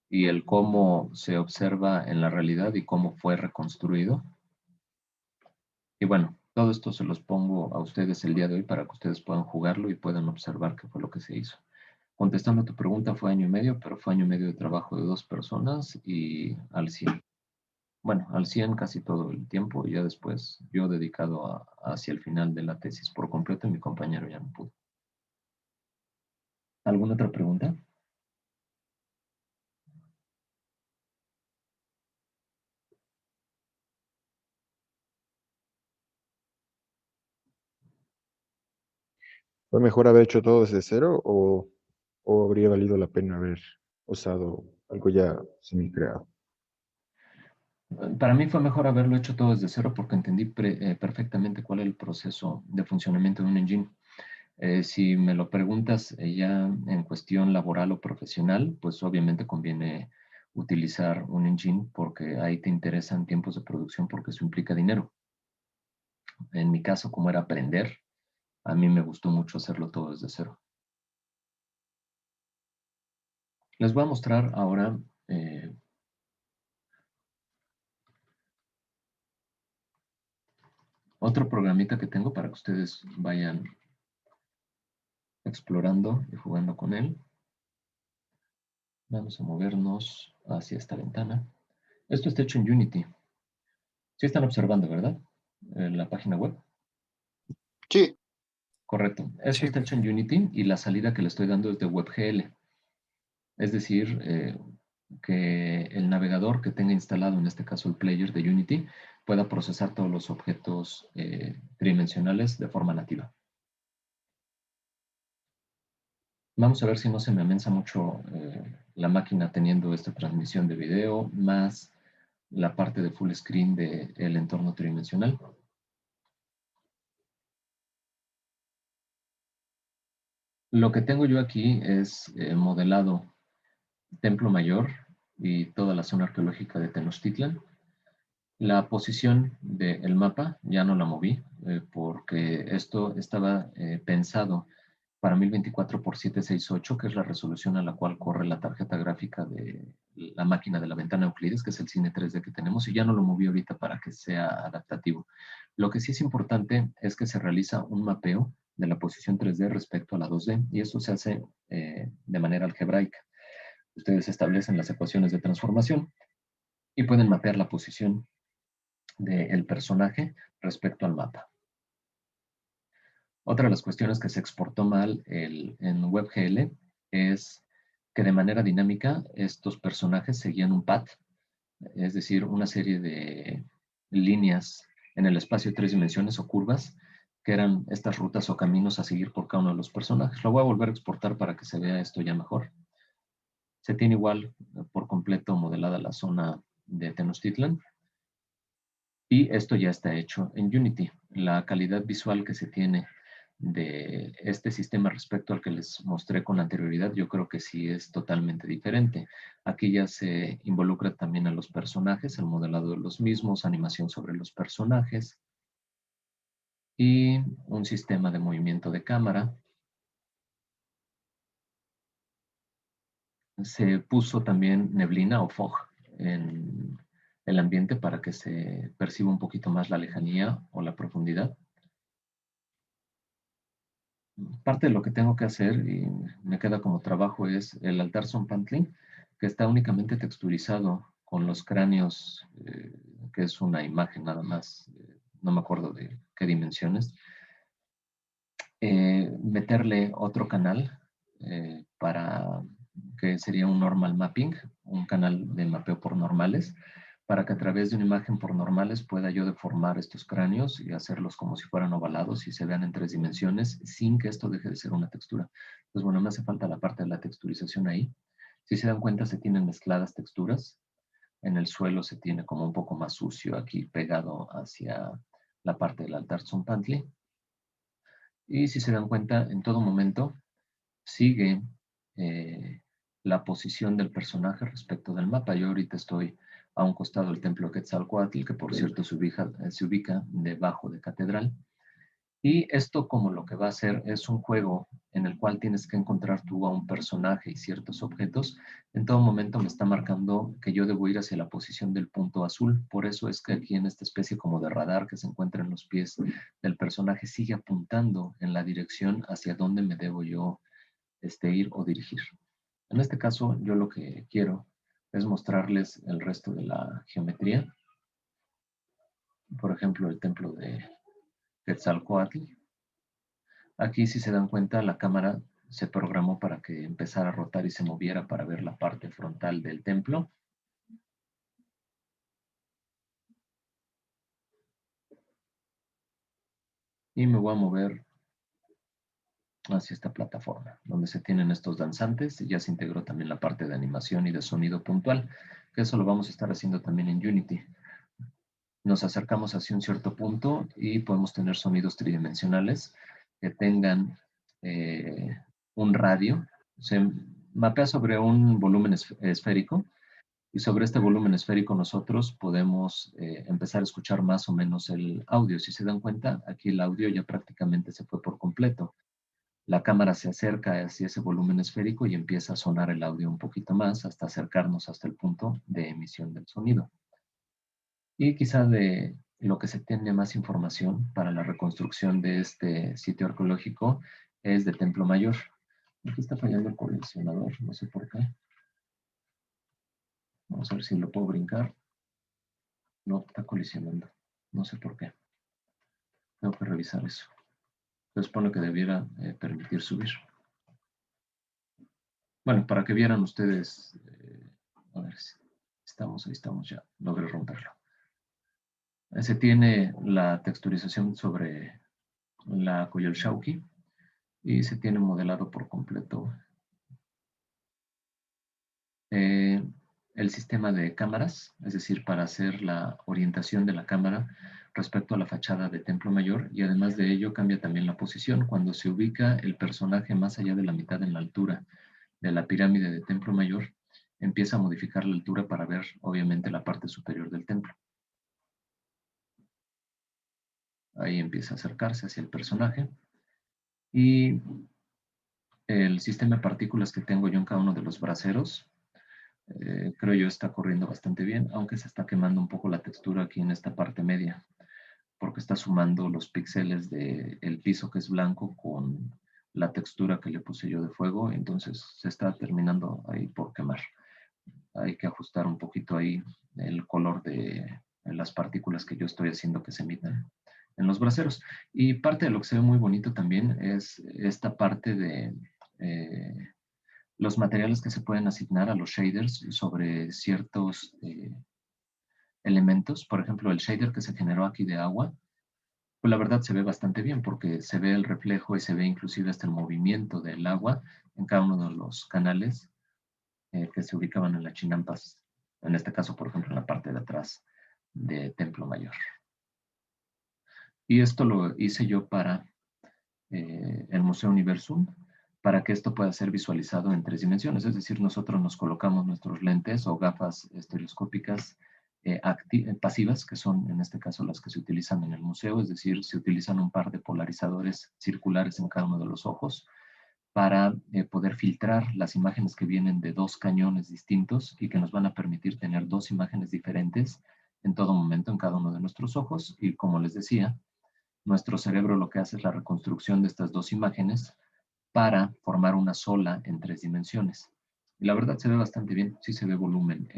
Y el cómo se observa en la realidad y cómo fue reconstruido. Y bueno, todo esto se los pongo a ustedes el día de hoy para que ustedes puedan jugarlo y puedan observar qué fue lo que se hizo. Contestando a tu pregunta, fue año y medio, pero fue año y medio de trabajo de 2 personas y al 100. Bueno, al 100 casi todo el tiempo y ya después yo dedicado hacia el final de la tesis por completo y mi compañero ya no pudo. ¿Alguna otra pregunta? ¿Fue mejor haber hecho todo desde cero o habría valido la pena haber usado algo ya semi-creado? Para mí fue mejor haberlo hecho todo desde cero porque entendí perfectamente cuál es el proceso de funcionamiento de un engine. Si me lo preguntas ya en cuestión laboral o profesional, pues obviamente conviene utilizar un engine porque ahí te interesan tiempos de producción porque eso implica dinero. En mi caso, como era aprender, a mí me gustó mucho hacerlo todo desde cero. Les voy a mostrar ahora otro programita que tengo para que ustedes vayan explorando y jugando con él. Vamos a movernos hacia esta ventana. Esto está hecho en Unity. Sí están observando, ¿verdad? La página web. Sí, Correcto. Esto sí. está hecho en Unity y la salida que le estoy dando es de WebGL. Es decir, que el navegador que tenga instalado, en este caso el player de Unity, pueda procesar todos los objetos tridimensionales de forma nativa. Vamos a ver si no se me amensa mucho la máquina teniendo esta transmisión de video, más la parte de full screen del entorno tridimensional. Lo que tengo yo aquí es modelado Templo Mayor y toda la zona arqueológica de Tenochtitlan. La posición del mapa ya no la moví porque esto estaba pensado para 1024 por 768, que es la resolución a la cual corre la tarjeta gráfica de la máquina de la ventana Euclides, que es el cine 3D que tenemos, y ya no lo moví ahorita para que sea adaptativo. Lo que sí es importante es que se realiza un mapeo de la posición 3D respecto a la 2D, y eso se hace de manera algebraica. Ustedes establecen las ecuaciones de transformación y pueden mapear la posición del personaje respecto al mapa. Otra de las cuestiones que se exportó mal en WebGL es que de manera dinámica estos personajes seguían un path, es decir, una serie de líneas en el espacio de 3 dimensiones o curvas, que eran estas rutas o caminos a seguir por cada uno de los personajes. Lo voy a volver a exportar para que se vea esto ya mejor. Se tiene igual por completo modelada la zona de Tenochtitlan. Y esto ya está hecho en Unity. La calidad visual que se tiene de este sistema respecto al que les mostré con anterioridad, yo creo que sí es totalmente diferente. Aquí ya se involucra también a los personajes, el modelado de los mismos, animación sobre los personajes y un sistema de movimiento de cámara. Se puso también neblina o fog en el ambiente para que se perciba un poquito más la lejanía o la profundidad. Parte de lo que tengo que hacer y me queda como trabajo es el altar Zompantli, que está únicamente texturizado con los cráneos, que es una imagen nada más, no me acuerdo de qué dimensiones. Meterle otro canal para que sería un normal mapping, un canal de mapeo por normales, para que a través de una imagen por normales pueda yo deformar estos cráneos y hacerlos como si fueran ovalados y se vean en 3 dimensiones sin que esto deje de ser una textura. Pues bueno, me hace falta la parte de la texturización ahí. Si se dan cuenta, se tienen mezcladas texturas. En el suelo se tiene como un poco más sucio aquí pegado hacia la parte del altar Zompantli. Y si se dan cuenta, en todo momento sigue la posición del personaje respecto del mapa. Yo ahorita estoy a un costado del templo Quetzalcóatl, que por cierto se ubica debajo de Catedral. Y esto como lo que va a hacer es un juego en el cual tienes que encontrar tú a un personaje y ciertos objetos. En todo momento me está marcando que yo debo ir hacia la posición del punto azul. Por eso es que aquí en esta especie como de radar que se encuentra en los pies del personaje sigue apuntando en la dirección hacia donde me debo yo ir o dirigir. En este caso yo lo que quiero es mostrarles el resto de la geometría. Por ejemplo, el templo de Quetzalcóatl. Aquí, si se dan cuenta, la cámara se programó para que empezara a rotar y se moviera para ver la parte frontal del templo. Y me voy a mover hacia esta plataforma, donde se tienen estos danzantes, y ya se integró también la parte de animación y de sonido puntual, que eso lo vamos a estar haciendo también en Unity. Nos acercamos hacia un cierto punto y podemos tener sonidos tridimensionales que tengan un radio. Se mapea sobre un volumen esférico, y sobre este volumen esférico nosotros podemos empezar a escuchar más o menos el audio. Si se dan cuenta, aquí el audio ya prácticamente se fue por completo. La cámara se acerca hacia ese volumen esférico y empieza a sonar el audio un poquito más hasta acercarnos hasta el punto de emisión del sonido. Y quizá de lo que se tiene más información para la reconstrucción de este sitio arqueológico es de Templo Mayor. Aquí está fallando el colisionador, no sé por qué. Vamos a ver si lo puedo brincar. No, está colisionando. No sé por qué. Tengo que revisar eso. Se supone que debiera permitir subir. Bueno, para que vieran ustedes. A ver si ahí estamos ya. Logré romperlo. Se tiene la texturización sobre la Coyolxauhqui y se tiene modelado por completo el sistema de cámaras, es decir, para hacer la orientación de la cámara respecto a la fachada de Templo Mayor, y además de ello cambia también la posición. Cuando se ubica el personaje más allá de la mitad en la altura de la pirámide de Templo Mayor, empieza a modificar la altura para ver obviamente la parte superior del templo. Ahí empieza a acercarse hacia el personaje, y el sistema de partículas que tengo yo en cada uno de los braseros creo yo está corriendo bastante bien, aunque se está quemando un poco la textura aquí en esta parte media, porque está sumando los píxeles del piso que es blanco con la textura que le puse yo de fuego, entonces se está terminando ahí por quemar. Hay que ajustar un poquito ahí el color de las partículas que yo estoy haciendo que se emitan en los braseros. Y parte de lo que se ve muy bonito también es esta parte de los materiales que se pueden asignar a los shaders sobre ciertos elementos. Por ejemplo, el shader que se generó aquí de agua, pues la verdad se ve bastante bien porque se ve el reflejo y se ve inclusive hasta el movimiento del agua en cada uno de los canales que se ubicaban en las chinampas. En este caso, por ejemplo, en la parte de atrás de Templo Mayor. Y esto lo hice yo para el Museo Universum, para que esto pueda ser visualizado en 3 dimensiones. Es decir, nosotros nos colocamos nuestros lentes o gafas estereoscópicas pasivas, que son en este caso las que se utilizan en el museo, es decir, se utilizan un par de polarizadores circulares en cada uno de los ojos para poder filtrar las imágenes que vienen de 2 cañones distintos y que nos van a permitir tener 2 imágenes diferentes en todo momento en cada uno de nuestros ojos. Y como les decía, nuestro cerebro lo que hace es la reconstrucción de estas 2 imágenes para formar una sola en 3 dimensiones. Y la verdad se ve bastante bien, sí se ve volumen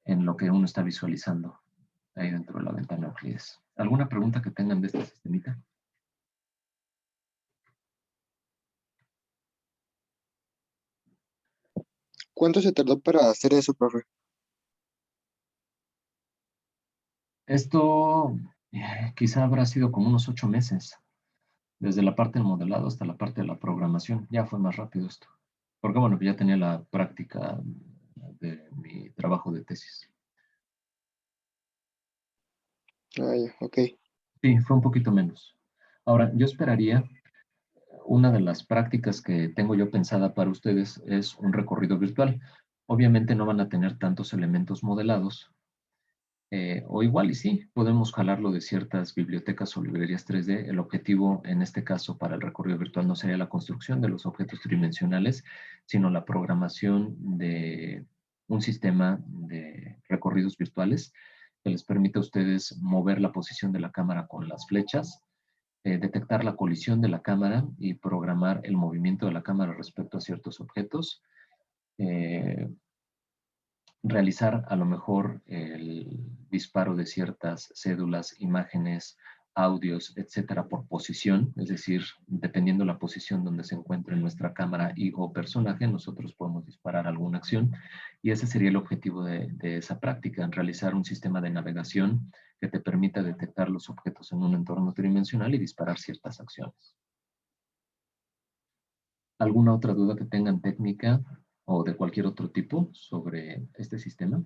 en lo que uno está visualizando ahí dentro de la ventana Euclides. ¿Alguna pregunta que tengan de este sistemita? ¿Cuánto se tardó para hacer eso, profe? Esto quizá habrá sido como unos 8 meses, desde la parte del modelado hasta la parte de la programación. Ya fue más rápido esto, porque bueno, ya tenía la práctica de mi trabajo de tesis. Ah, ya, ok. Sí, fue un poquito menos. Ahora, yo esperaría, una de las prácticas que tengo yo pensada para ustedes es un recorrido virtual. Obviamente no van a tener tantos elementos modelados, o igual y sí, podemos jalarlo de ciertas bibliotecas o librerías 3D. El objetivo en este caso para el recorrido virtual no sería la construcción de los objetos tridimensionales, sino la programación de un sistema de recorridos virtuales que les permita a ustedes mover la posición de la cámara con las flechas, detectar la colisión de la cámara y programar el movimiento de la cámara respecto a ciertos objetos. eh, Realizar a lo mejor el disparo de ciertas cédulas, imágenes, audios, etcétera, por posición, es decir, dependiendo la posición donde se encuentre nuestra cámara y o personaje, nosotros podemos disparar alguna acción, y ese sería el objetivo de esa práctica, realizar un sistema de navegación que te permita detectar los objetos en un entorno tridimensional y disparar ciertas acciones. ¿Alguna otra duda que tengan técnica o de cualquier otro tipo sobre este sistema?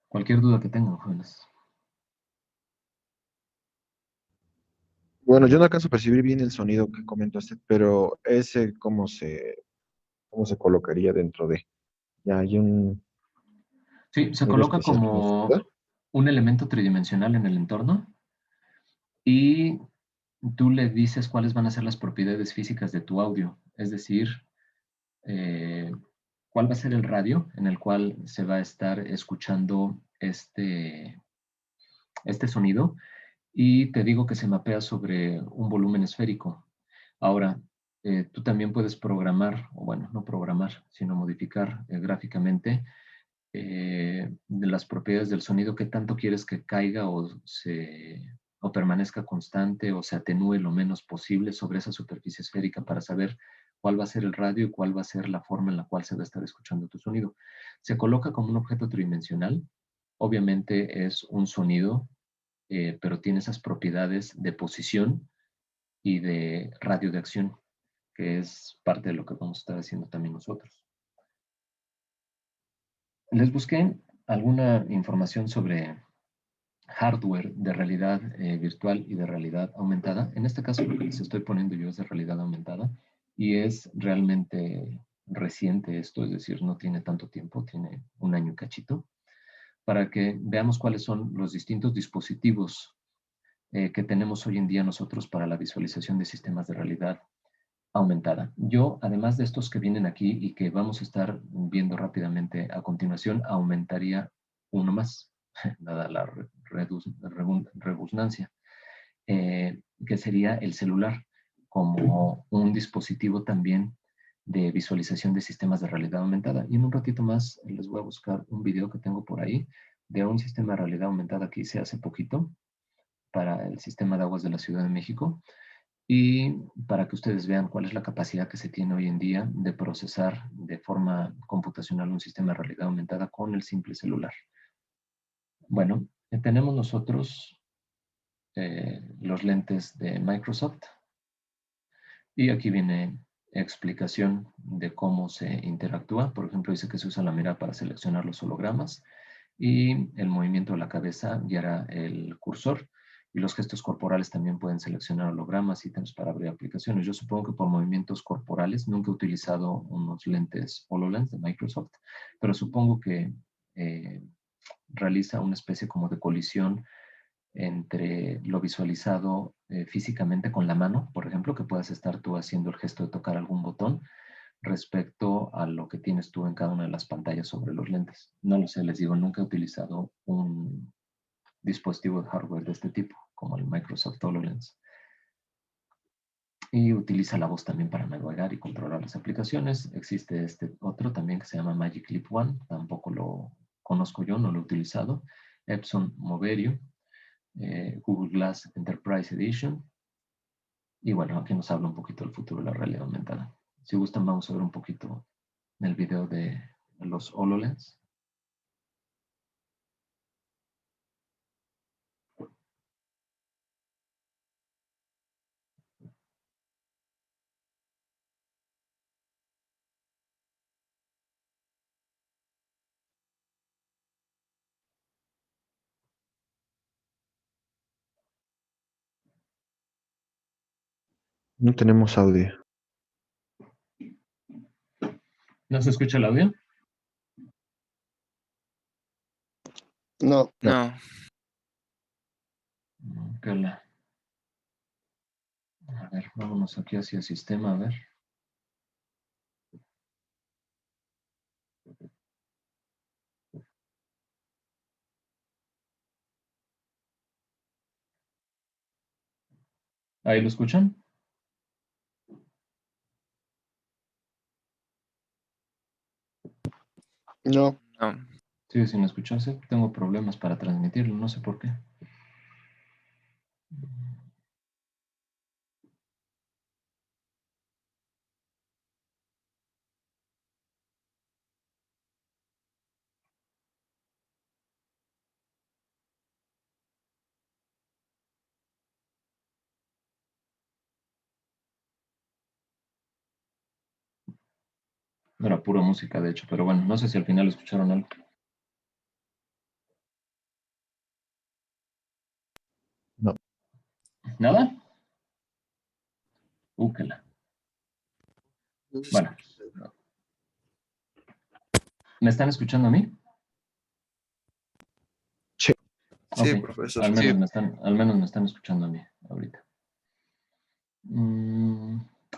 Cualquier duda que tengan, jóvenes. Bueno, yo no alcanzo a percibir bien el sonido que comentaste, pero ese cómo se colocaría dentro de. Ya hay Sí, se algo coloca especial que nos ayuda. como un elemento tridimensional en el entorno y tú le dices cuáles van a ser las propiedades físicas de tu audio. Es decir, eh, cuál va a ser el radio en el cual se va a estar escuchando este sonido, y te digo que se mapea sobre un volumen esférico. Ahora, tú también puedes programar, o bueno, no programar, sino modificar gráficamente de las propiedades del sonido, qué tanto quieres que caiga o permanezca constante o se atenúe lo menos posible sobre esa superficie esférica para saber cuál va a ser el radio y cuál va a ser la forma en la cual se va a estar escuchando tu sonido. Se coloca como un objeto tridimensional. Obviamente es un sonido, pero tiene esas propiedades de posición y de radio de acción, que es parte de lo que vamos a estar haciendo también nosotros. Les busqué alguna información sobre hardware de realidad virtual y de realidad aumentada. En este caso, lo que les estoy poniendo yo es de realidad aumentada y es realmente reciente esto, es decir, no tiene tanto tiempo, tiene un año y cachito, para que veamos cuáles son los distintos dispositivos que tenemos hoy en día nosotros para la visualización de sistemas de realidad aumentada. Yo, además de estos que vienen aquí y que vamos a estar viendo rápidamente a continuación, aumentaría uno más, dada la redundancia, que sería el celular como un dispositivo también de visualización de sistemas de realidad aumentada. Y en un ratito más les voy a buscar un video que tengo por ahí de un sistema de realidad aumentada que hice hace poquito para el sistema de aguas de la Ciudad de México, y para que ustedes vean cuál es la capacidad que se tiene hoy en día de procesar de forma computacional un sistema de realidad aumentada con el simple celular. Bueno, tenemos nosotros los lentes de Microsoft y aquí viene explicación de cómo se interactúa. Por ejemplo, dice que se usa la mira para seleccionar los hologramas y el movimiento de la cabeza guiará el cursor, y los gestos corporales también pueden seleccionar hologramas, ítems para abrir aplicaciones. Yo supongo que por movimientos corporales, nunca he utilizado unos lentes HoloLens de Microsoft, pero supongo que eh, realiza una especie como de colisión entre lo visualizado físicamente con la mano, por ejemplo, que puedas estar tú haciendo el gesto de tocar algún botón, respecto a lo que tienes tú en cada una de las pantallas sobre los lentes. No lo sé, les digo, nunca he utilizado un dispositivo de hardware de este tipo, como el Microsoft HoloLens. Y utiliza la voz también para navegar y controlar las aplicaciones. Existe este otro también que se llama Magic Leap One, tampoco lo conozco yo, no lo he utilizado. Epson Moverio, Google Glass Enterprise Edition. Y bueno, aquí nos habla un poquito del futuro de la realidad aumentada. Si gustan, vamos a ver un poquito el video de los HoloLens. No tenemos audio. ¿No se escucha el audio? No, No. Cala. A ver, vámonos aquí hacia el sistema, a ver. ¿Ahí lo escuchan? no. No. Sigue sin escucharse. Tengo problemas para transmitirlo, no sé por qué. Era pura música, de hecho, pero bueno, no sé si al final escucharon algo. No. ¿Nada? Úquela. Bueno. ¿Me están escuchando a mí? Sí. Sí, Ok, profesor. al menos, Sí. al menos me están escuchando a mí ahorita.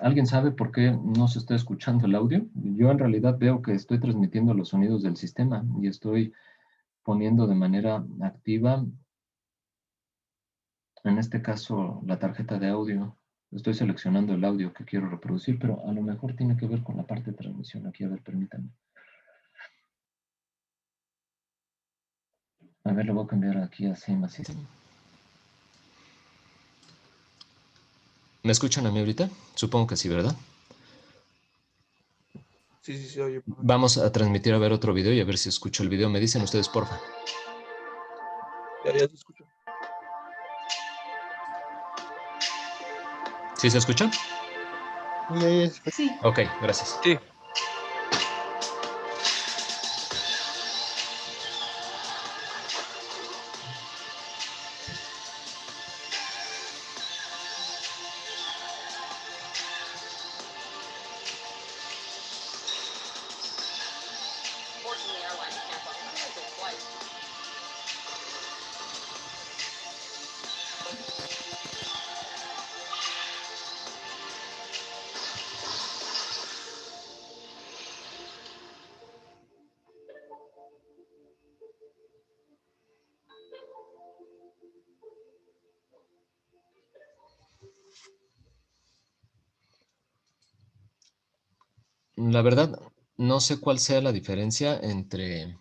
¿Alguien sabe por qué no se está escuchando el audio? Yo en realidad veo que estoy transmitiendo los sonidos del sistema y estoy poniendo de manera activa, en este caso, la tarjeta de audio. Estoy seleccionando el audio que quiero reproducir, pero a lo mejor tiene que ver con la parte de transmisión. Aquí, a ver, permítanme. A ver, le voy a cambiar aquí a Same Assistant. ¿Me escuchan a mí ahorita? Supongo que sí, ¿verdad? Sí, oye, profe. Vamos a transmitir a ver otro video y a ver si escucho el video. Me dicen ustedes, porfa. Ya se escucha. ¿Sí se escucha? Sí. Ok, gracias. Sí. La verdad, no sé cuál sea la diferencia entre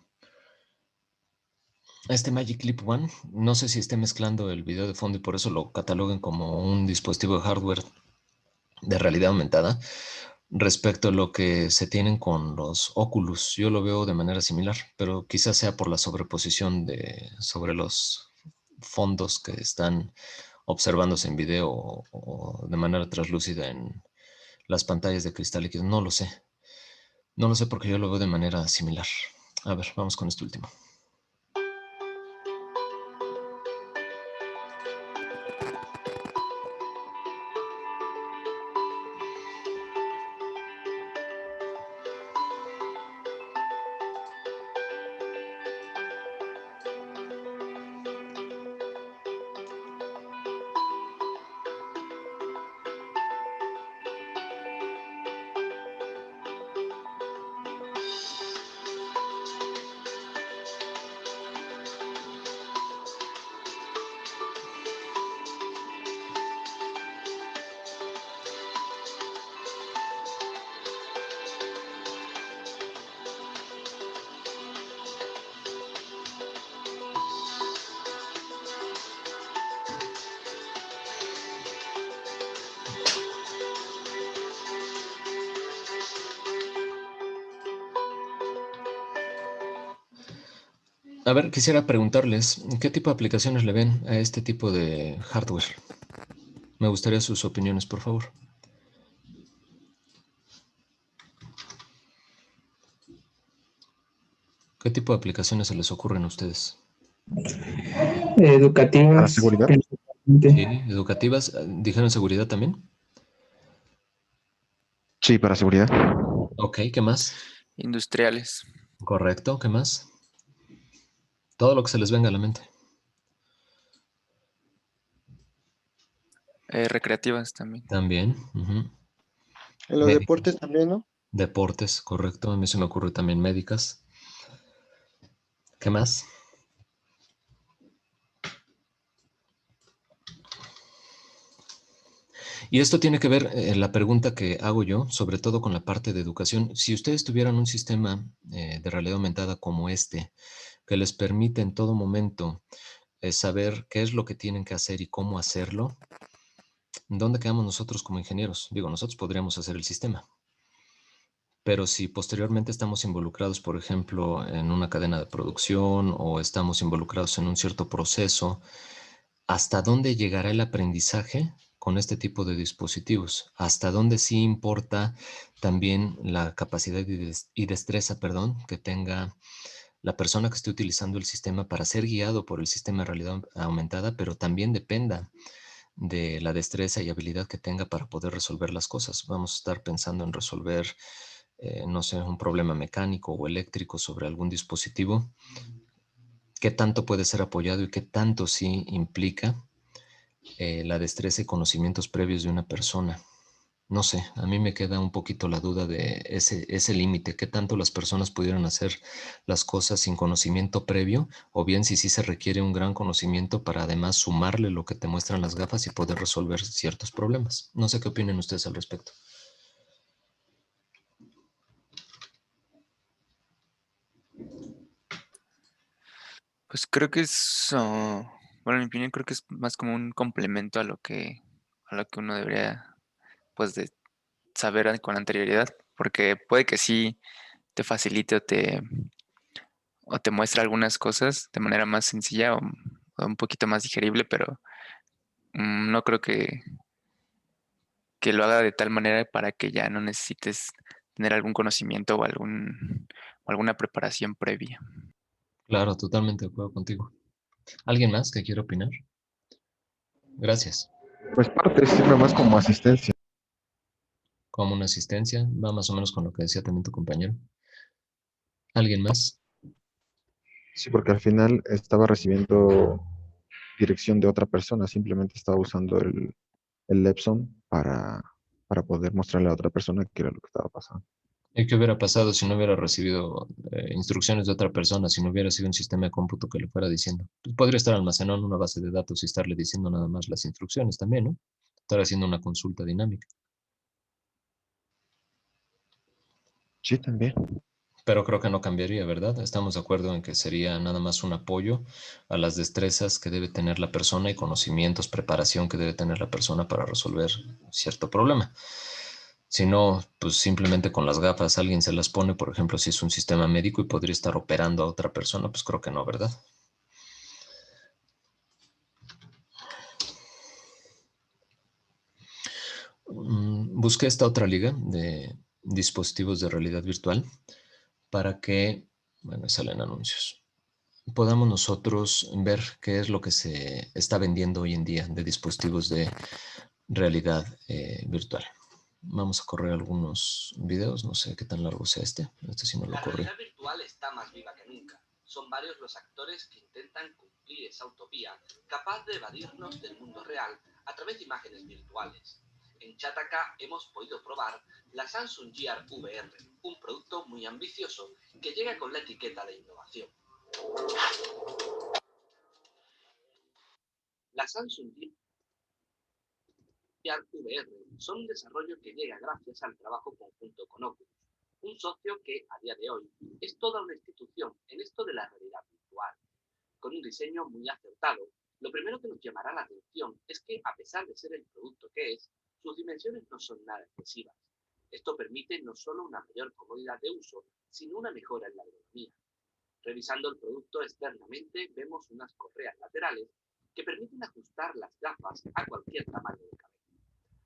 este Magic Leap One. No sé si esté mezclando el video de fondo y por eso lo cataloguen como un dispositivo de hardware de realidad aumentada. Respecto a lo que se tienen con los Oculus, yo lo veo de manera similar, pero quizás sea por la sobreposición sobre los fondos que están observándose en video o de manera translúcida en las pantallas de cristal líquido. No lo sé. No lo sé porque yo lo veo de manera similar. A ver, vamos con este último. A ver, quisiera preguntarles, ¿qué tipo de aplicaciones le ven a este tipo de hardware? Me gustaría sus opiniones, por favor. ¿Qué tipo de aplicaciones se les ocurren a ustedes? ¿Para Educativas, seguridad? principalmente. Sí, educativas. ¿Dijeron seguridad también? Sí, para seguridad. Ok, ¿qué más? Industriales. Correcto, ¿qué más? Todo lo que se les venga a la mente. Recreativas también. También. Ujú. En los Médicas. deportes también, ¿no? Deportes, correcto. A mí se me ocurre también médicas. ¿Qué más? Y esto tiene que ver, la pregunta que hago yo, sobre todo con la parte de educación. Si ustedes tuvieran un sistema de realidad aumentada como este, que les permite en todo momento saber qué es lo que tienen que hacer y cómo hacerlo, ¿dónde quedamos nosotros como ingenieros? Digo, nosotros podríamos hacer el sistema, pero si posteriormente estamos involucrados, por ejemplo, en una cadena de producción o estamos involucrados en un cierto proceso, ¿hasta dónde llegará el aprendizaje con este tipo de dispositivos? ¿Hasta dónde sí importa también la capacidad y destreza, perdón, que tenga la persona que esté utilizando el sistema para ser guiado por el sistema de realidad aumentada, pero también dependa de la destreza y habilidad que tenga para poder resolver las cosas? Vamos a estar pensando en resolver, no sé, un problema mecánico o eléctrico sobre algún dispositivo. ¿Qué tanto puede ser apoyado y qué tanto sí implica la destreza y conocimientos previos de una persona? No sé, a mí me queda un poquito la duda de ese límite, qué tanto las personas pudieran hacer las cosas sin conocimiento previo, o bien si sí se requiere un gran conocimiento para además sumarle lo que te muestran las gafas y poder resolver ciertos problemas. No sé qué opinen ustedes al respecto. Pues creo que bueno, en mi opinión creo que es más como un complemento a lo que uno debería, pues, de saber con anterioridad, porque puede que sí te facilite o te muestre algunas cosas de manera más sencilla o un poquito más digerible, pero no creo que lo haga de tal manera para que ya no necesites tener algún conocimiento o alguna preparación previa. Claro, totalmente de acuerdo contigo. ¿Alguien más que quiera opinar? Gracias. Pues parte sirve más como asistencia. Como una asistencia, va más o menos con lo que decía también tu compañero. ¿Alguien más? Sí, porque al final estaba recibiendo dirección de otra persona, simplemente estaba usando el Epson para poder mostrarle a otra persona qué era lo que estaba pasando. ¿Y qué hubiera pasado si no hubiera recibido instrucciones de otra persona, si no hubiera sido un sistema de cómputo que le fuera diciendo? Pues podría estar almacenado en una base de datos y estarle diciendo nada más las instrucciones también, ¿no? Estar haciendo una consulta dinámica. Sí, también. Pero creo que no cambiaría, ¿verdad? Estamos de acuerdo en que sería nada más un apoyo a las destrezas que debe tener la persona y conocimientos, preparación que debe tener la persona para resolver cierto problema. Si no, pues simplemente con las gafas alguien se las pone, por ejemplo, si es un sistema médico y podría estar operando a otra persona, pues creo que no, ¿verdad? Busqué esta otra liga de dispositivos de realidad virtual para que, bueno, salen anuncios, podamos nosotros ver qué es lo que se está vendiendo hoy en día de dispositivos de realidad virtual. Vamos a correr algunos videos, no sé qué tan largo sea este. Este sí me lo La corre. realidad virtual está más viva que nunca. Son varios los actores que intentan cumplir esa utopía, capaz de evadirnos del mundo real a través de imágenes virtuales. En Chataka hemos podido probar la Samsung Gear VR, un producto muy ambicioso que llega con la etiqueta de innovación. La Samsung Gear VR son un desarrollo que llega gracias al trabajo conjunto con Oculus, un socio que a día de hoy es toda una institución en esto de la realidad virtual. Con un diseño muy acertado, lo primero que nos llamará la atención es que, a pesar de ser el producto que es, sus dimensiones no son nada excesivas. Esto permite no solo una mayor comodidad de uso, sino una mejora en la ergonomía. Revisando el producto externamente, vemos unas correas laterales que permiten ajustar las gafas a cualquier tamaño de cabeza,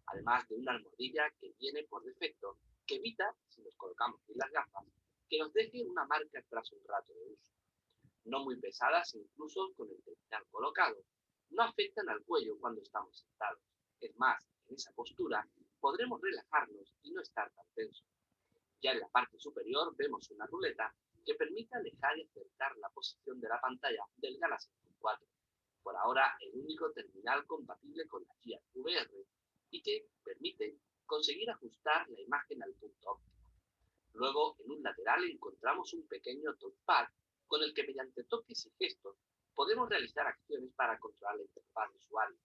además de una almohadilla que viene por defecto, que evita, si nos colocamos bien las gafas, que nos deje una marca tras un rato de uso. No muy pesadas incluso con el terminal colocado. No afectan al cuello cuando estamos sentados. Es más, en esa postura podremos relajarnos y no estar tan tensos. Ya en la parte superior vemos una ruleta que permite alejar y acercar la posición de la pantalla del Galaxy Note 4. Por ahora, el único terminal compatible con la guía VR y que permite conseguir ajustar la imagen al punto óptimo. Luego, en un lateral encontramos un pequeño touchpad con el que mediante toques y gestos podemos realizar acciones para controlar la interfaz de usuario.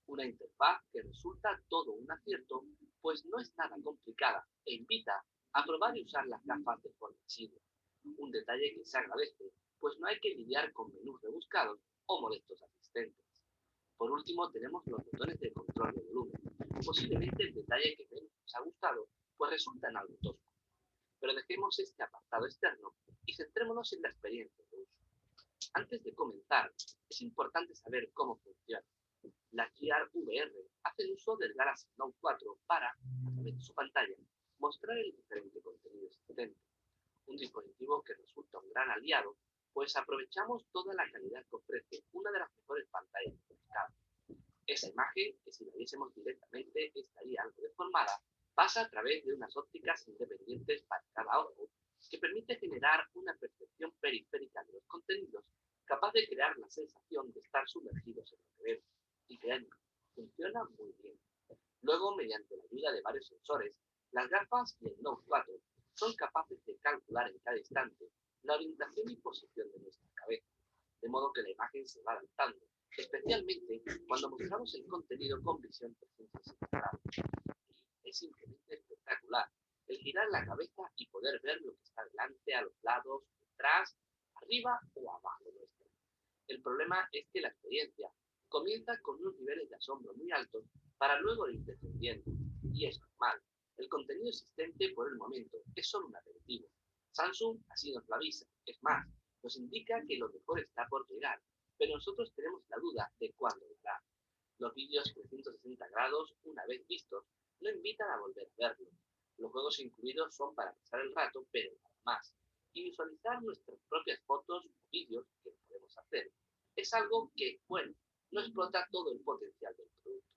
Una interfaz que resulta todo un acierto, pues no es nada complicada e invita a probar y usar las gafas de forma asidua. Un detalle que se agradece, pues no hay que lidiar con menús rebuscados o molestos asistentes. Por último, tenemos los botones de control de volumen, posiblemente el detalle que menos nos ha gustado, pues resultan algo toscos. Pero dejemos este apartado externo y centrémonos en la experiencia de uso. Antes de comenzar, es importante saber cómo funciona. Las Gear VR hacen uso del Galaxy Note 4 para, a través de su pantalla, mostrar el diferente contenido existente. Un dispositivo que resulta un gran aliado, pues aprovechamos toda la calidad que ofrece una de las mejores pantallas del mercado. Esa imagen, que si la viésemos directamente estaría algo deformada, pasa a través de unas ópticas independientes para cada ojo, que permite generar una percepción periférica de los contenidos, capaz de crear la sensación de estar sumergidos en lo que vemos. Y créanme, funciona muy bien. Luego, mediante la ayuda de varios sensores, las gafas y el Note 4 son capaces de calcular en cada instante la orientación y posición de nuestra cabeza, de modo que la imagen se va adaptando, especialmente cuando mostramos el contenido con visión 360 grados. Y es simplemente espectacular el girar la cabeza y poder ver lo que está delante, a los lados, detrás, arriba o abajo nuestra. El problema es que la experiencia comienza con unos niveles de asombro muy altos para luego ir descendiendo, y es normal. El contenido existente por el momento es solo un aperitivo. Samsung así nos lo avisa, es más, nos indica que lo mejor está por llegar, pero nosotros tenemos la duda de cuándo llegará. Los vídeos 360 grados, una vez vistos, no invitan a volver a verlos. Los juegos incluidos son para pasar el rato, pero nada más. Y visualizar nuestras propias fotos o vídeos que podemos hacer. Es algo que, bueno, no explota todo el potencial del producto.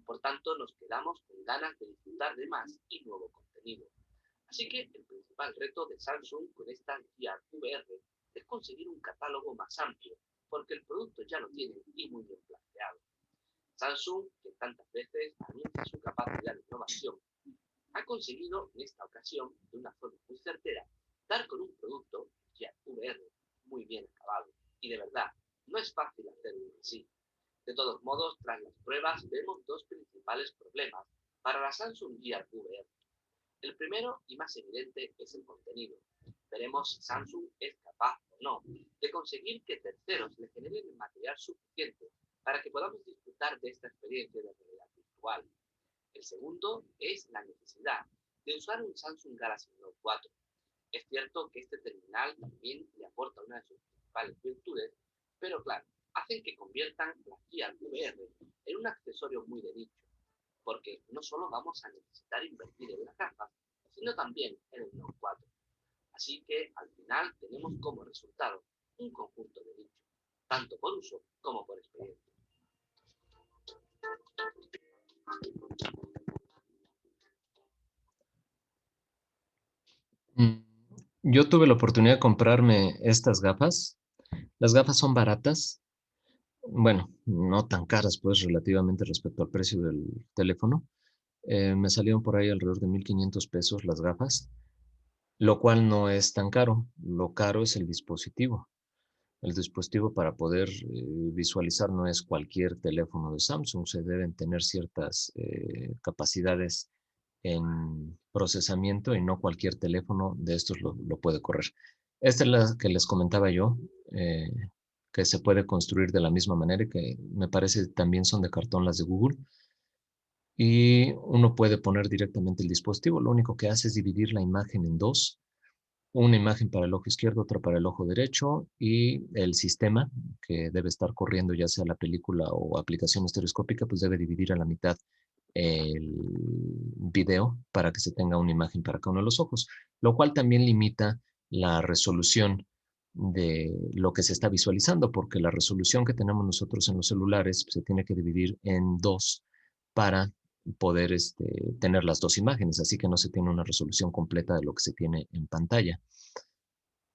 Por tanto, nos quedamos con ganas de disfrutar de más y nuevo contenido. Así que el principal reto de Samsung con esta Gear VR es conseguir un catálogo más amplio, porque el producto ya lo tienen y muy bien planteado. Samsung, que tantas veces anuncia su capacidad de innovación, ha conseguido en esta ocasión, de una forma muy certera, dar con un producto, Gear VR, muy bien acabado. Y de verdad, no es fácil hacerlo así. De todos modos, tras las pruebas vemos dos principales problemas para la Samsung Gear VR. El primero y más evidente es el contenido. Veremos si Samsung es capaz o no de conseguir que terceros le generen el material suficiente para que podamos disfrutar de esta experiencia de realidad virtual. El segundo es la necesidad de usar un Samsung Galaxy Note 4. Es cierto que este terminal también le aporta una de sus principales virtudes, pero claro, hacen que conviertan la Gear VR en un accesorio muy de nicho, porque no solo vamos a necesitar invertir en las gafas, sino también en el Note 4. Así que al final tenemos como resultado un conjunto de nicho, tanto por uso como por experiencia. Yo tuve la oportunidad de comprarme estas gafas. Las gafas son baratas. Bueno, no tan caras, pues, relativamente respecto al precio del teléfono. Me salieron por ahí alrededor de 1,500 pesos las gafas, lo cual no es tan caro. Lo caro es el dispositivo. El dispositivo para poder visualizar no es cualquier teléfono de Samsung. Se deben tener ciertas capacidades en procesamiento y no cualquier teléfono de estos lo puede correr. Esta es la que les comentaba yo, que se puede construir de la misma manera y que me parece también son de cartón las de Google. Y uno puede poner directamente el dispositivo. Lo único que hace es dividir la imagen en dos. Una imagen para el ojo izquierdo, otra para el ojo derecho, y el sistema que debe estar corriendo, ya sea la película o aplicación estereoscópica, pues debe dividir a la mitad el video para que se tenga una imagen para cada uno de los ojos, lo cual también limita la resolución de lo que se está visualizando, porque la resolución que tenemos nosotros en los celulares se tiene que dividir en dos para poder tener las dos imágenes, así que no se tiene una resolución completa de lo que se tiene en pantalla.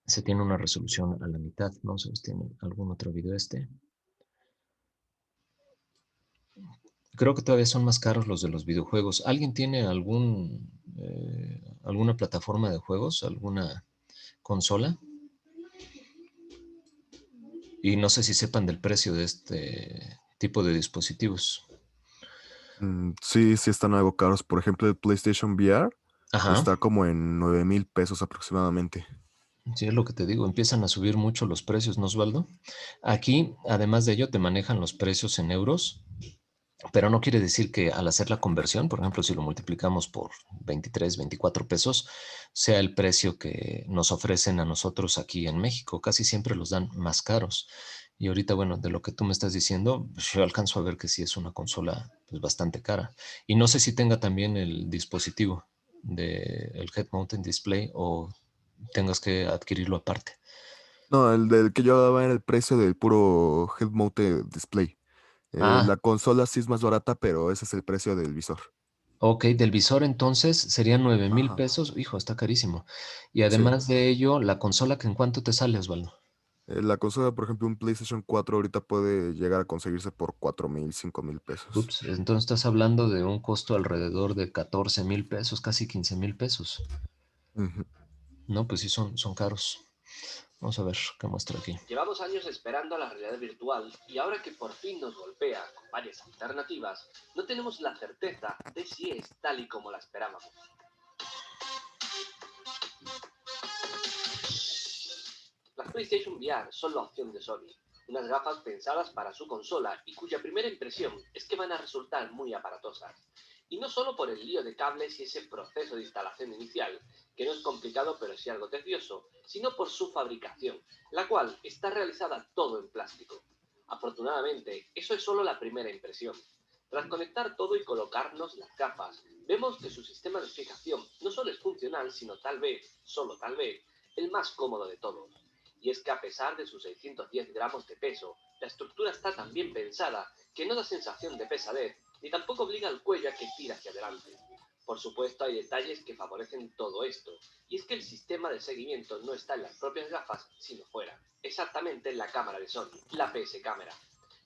Se tiene una resolución a la mitad. No sé si tiene algún otro video Creo que todavía son más caros los de los videojuegos. ¿Alguien tiene alguna plataforma de juegos? ¿Alguna consola? Y no sé si sepan del precio de este tipo de dispositivos. Sí, sí están algo caros. Por ejemplo, el PlayStation VR Ajá. está como en 9,000 pesos aproximadamente. Sí, es lo que te digo, empiezan a subir mucho los precios, ¿no, Osvaldo? Aquí, además de ello, te manejan los precios en euros, pero no quiere decir que al hacer la conversión, por ejemplo, si lo multiplicamos por 23, 24 pesos, sea el precio que nos ofrecen a nosotros aquí en México. Casi siempre los dan más caros. Y ahorita, bueno, de lo que tú me estás diciendo, pues, yo alcanzo a ver que sí es una consola pues, bastante cara. Y no sé si tenga también el dispositivo del Head Mounted Display o tengas que adquirirlo aparte. No, el del que yo daba era el precio del puro Head Mounted Display. Ah, La consola sí es más barata, pero ese es el precio del visor. ok, del visor entonces serían 9,000 Ajá. pesos. Hijo, está carísimo. Y Sí. además de ello, la consola, ¿que en cuánto te sale, Osvaldo? La consola, por ejemplo, un PlayStation 4 ahorita puede llegar a conseguirse por 4,000, 5,000 pesos. Ups, entonces estás hablando de un costo alrededor de 14,000 pesos, casi 15,000 pesos. Ujú. No, pues sí, son caros. Vamos a ver qué muestra aquí. Llevamos años esperando a la realidad virtual y ahora que por fin nos golpea con varias alternativas, no tenemos la certeza de si es tal y como la esperábamos. Las PlayStation VR son la opción de Sony, unas gafas pensadas para su consola y cuya primera impresión es que van a resultar muy aparatosas. Y no solo por el lío de cables y ese proceso de instalación inicial, que no es complicado pero sí algo tedioso, sino por su fabricación, la cual está realizada todo en plástico. Afortunadamente, eso es solo la primera impresión. Tras conectar todo y colocarnos las gafas, vemos que su sistema de fijación no solo es funcional, sino tal vez, solo tal vez, el más cómodo de todos. Y es que a pesar de sus 610 gramos de peso, la estructura está tan bien pensada que no da sensación de pesadez, ni tampoco obliga al cuello a que tire hacia adelante. Por supuesto, hay detalles que favorecen todo esto, y es que el sistema de seguimiento no está en las propias gafas, sino fuera, exactamente en la cámara de Sony, la PS Cámara.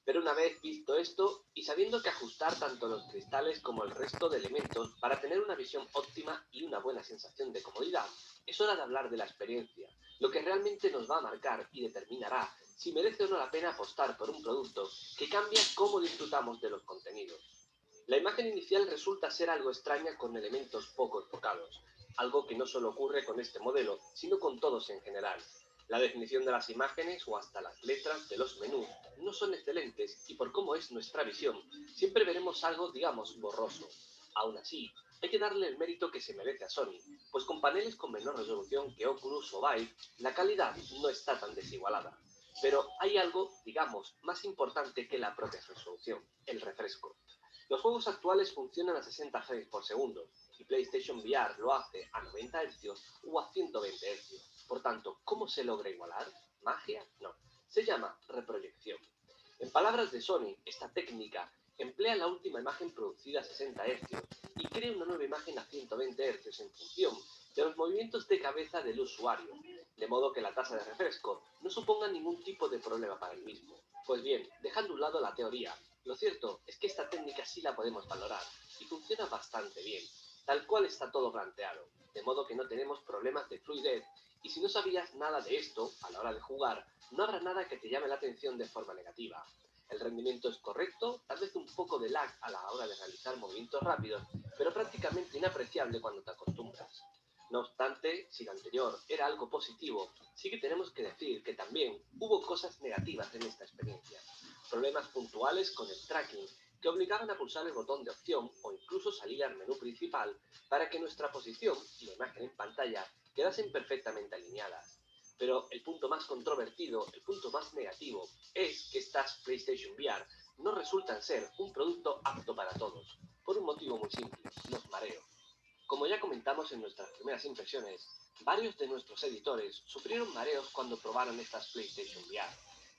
Pero una vez visto esto, y sabiendo que ajustar tanto los cristales como el resto de elementos para tener una visión óptima y una buena sensación de comodidad, es hora de hablar de la experiencia, lo que realmente nos va a marcar y determinará si merece o no la pena apostar por un producto que cambia cómo disfrutamos de los contenidos. La imagen inicial resulta ser algo extraña con elementos poco enfocados, algo que no solo ocurre con este modelo, sino con todos en general. La definición de las imágenes o hasta las letras de los menús no son excelentes y por cómo es nuestra visión, siempre veremos algo, digamos, borroso. Aún así, hay que darle el mérito que se merece a Sony, pues con paneles con menor resolución que Oculus o Vive, la calidad no está tan desigualada. Pero hay algo, digamos, más importante que la propia resolución, el refresco. Los juegos actuales funcionan a 60 frames por segundo y PlayStation VR lo hace a 90 Hz o a 120 Hz. Por tanto, ¿cómo se logra igualar? ¿Magia? No. Se llama reproyección. En palabras de Sony, esta técnica emplea la última imagen producida a 60 Hz y crea una nueva imagen a 120 Hz en función de los movimientos de cabeza del usuario, de modo que la tasa de refresco no suponga ningún tipo de problema para el mismo. Pues bien, dejando a un lado la teoría, lo cierto es que esta técnica sí la podemos valorar y funciona bastante bien, tal cual está todo planteado, de modo que no tenemos problemas de fluidez y si no sabías nada de esto a la hora de jugar, no habrá nada que te llame la atención de forma negativa. El rendimiento es correcto, tal vez un poco de lag a la hora de realizar movimientos rápidos, pero prácticamente inapreciable cuando te acostumbras. No obstante, si lo anterior era algo positivo, sí que tenemos que decir que también hubo cosas negativas en esta experiencia. Problemas puntuales con el tracking que obligaban a pulsar el botón de opción o incluso salir al menú principal para que nuestra posición y la imagen en pantalla quedasen perfectamente alineadas. Pero el punto más controvertido, el punto más negativo, es que estas PlayStation VR no resultan ser un producto apto para todos, por un motivo muy simple, los mareos. Como ya comentamos en nuestras primeras impresiones, varios de nuestros editores sufrieron mareos cuando probaron estas PlayStation VR.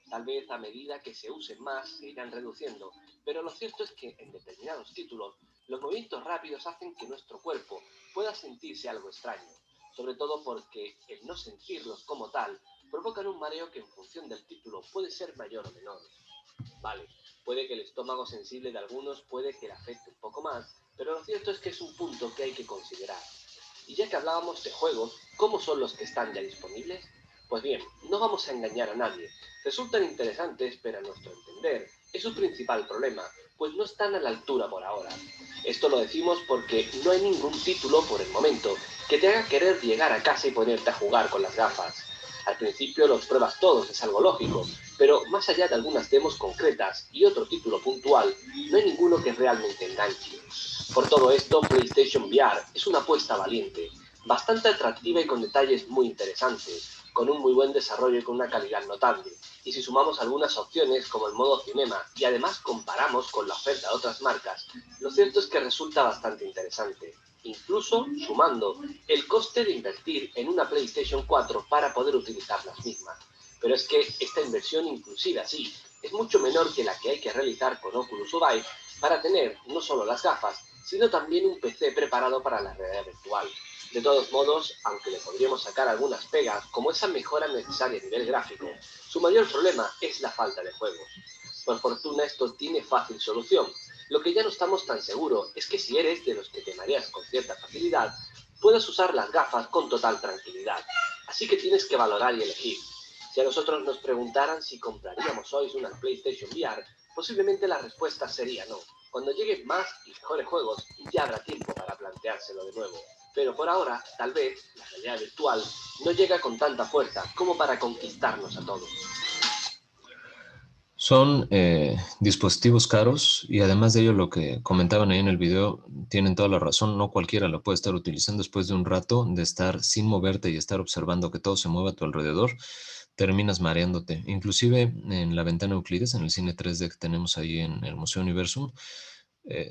Tal vez a medida que se usen más se irán reduciendo, pero lo cierto es que en determinados títulos Los movimientos rápidos hacen que nuestro cuerpo pueda sentirse algo extraño, sobre todo porque el no sentirlos como tal provocan un mareo que en función del título puede ser mayor o menor. Vale, puede que el estómago sensible de algunos puede que le afecte un poco más, pero lo cierto es que es un punto que hay que considerar. Y ya que hablábamos de juegos, ¿cómo son los que están ya disponibles? Pues bien, no vamos a engañar a nadie. Resultan interesantes, pero a nuestro entender es su principal problema, pues no están a la altura por ahora. Esto lo decimos porque no hay ningún título por el momento que te haga querer llegar a casa y ponerte a jugar con las gafas. Al principio los pruebas todos, es algo lógico, pero más allá de algunas demos concretas y otro título puntual, no hay ninguno que realmente enganche. Por todo esto, PlayStation VR es una apuesta valiente, bastante atractiva y con detalles muy interesantes, con un muy buen desarrollo y con una calidad notable. Y si sumamos algunas opciones como el modo cinema y además comparamos con la oferta de otras marcas, lo cierto es que resulta bastante interesante, incluso sumando el coste de invertir en una PlayStation 4 para poder utilizar las mismas. Pero es que esta inversión inclusive así es mucho menor que la que hay que realizar con Oculus o Vive para tener no solo las gafas, sino también un PC preparado para la realidad virtual. De todos modos, aunque le podríamos sacar algunas pegas, como esa mejora necesaria a nivel gráfico, su mayor problema es la falta de juegos. Por fortuna esto tiene fácil solución. Lo que ya no estamos tan seguros es que si eres de los que te mareas con cierta facilidad, puedas usar las gafas con total tranquilidad. Así que tienes que valorar y elegir. Si a nosotros nos preguntaran si compraríamos hoy una PlayStation VR, posiblemente la respuesta sería no. Cuando lleguen más y mejores juegos, ya habrá tiempo para planteárselo de nuevo. Pero por ahora, tal vez, la realidad virtual no llega con tanta fuerza como para conquistarnos a todos. Son dispositivos caros y además de ello lo que comentaban ahí en el video, tienen toda la razón, no cualquiera lo puede estar utilizando después de un rato de estar sin moverte y estar observando que todo se mueve a tu alrededor, terminas mareándote. Inclusive en la ventana Euclides, en el cine 3D que tenemos ahí en el Museo Universum,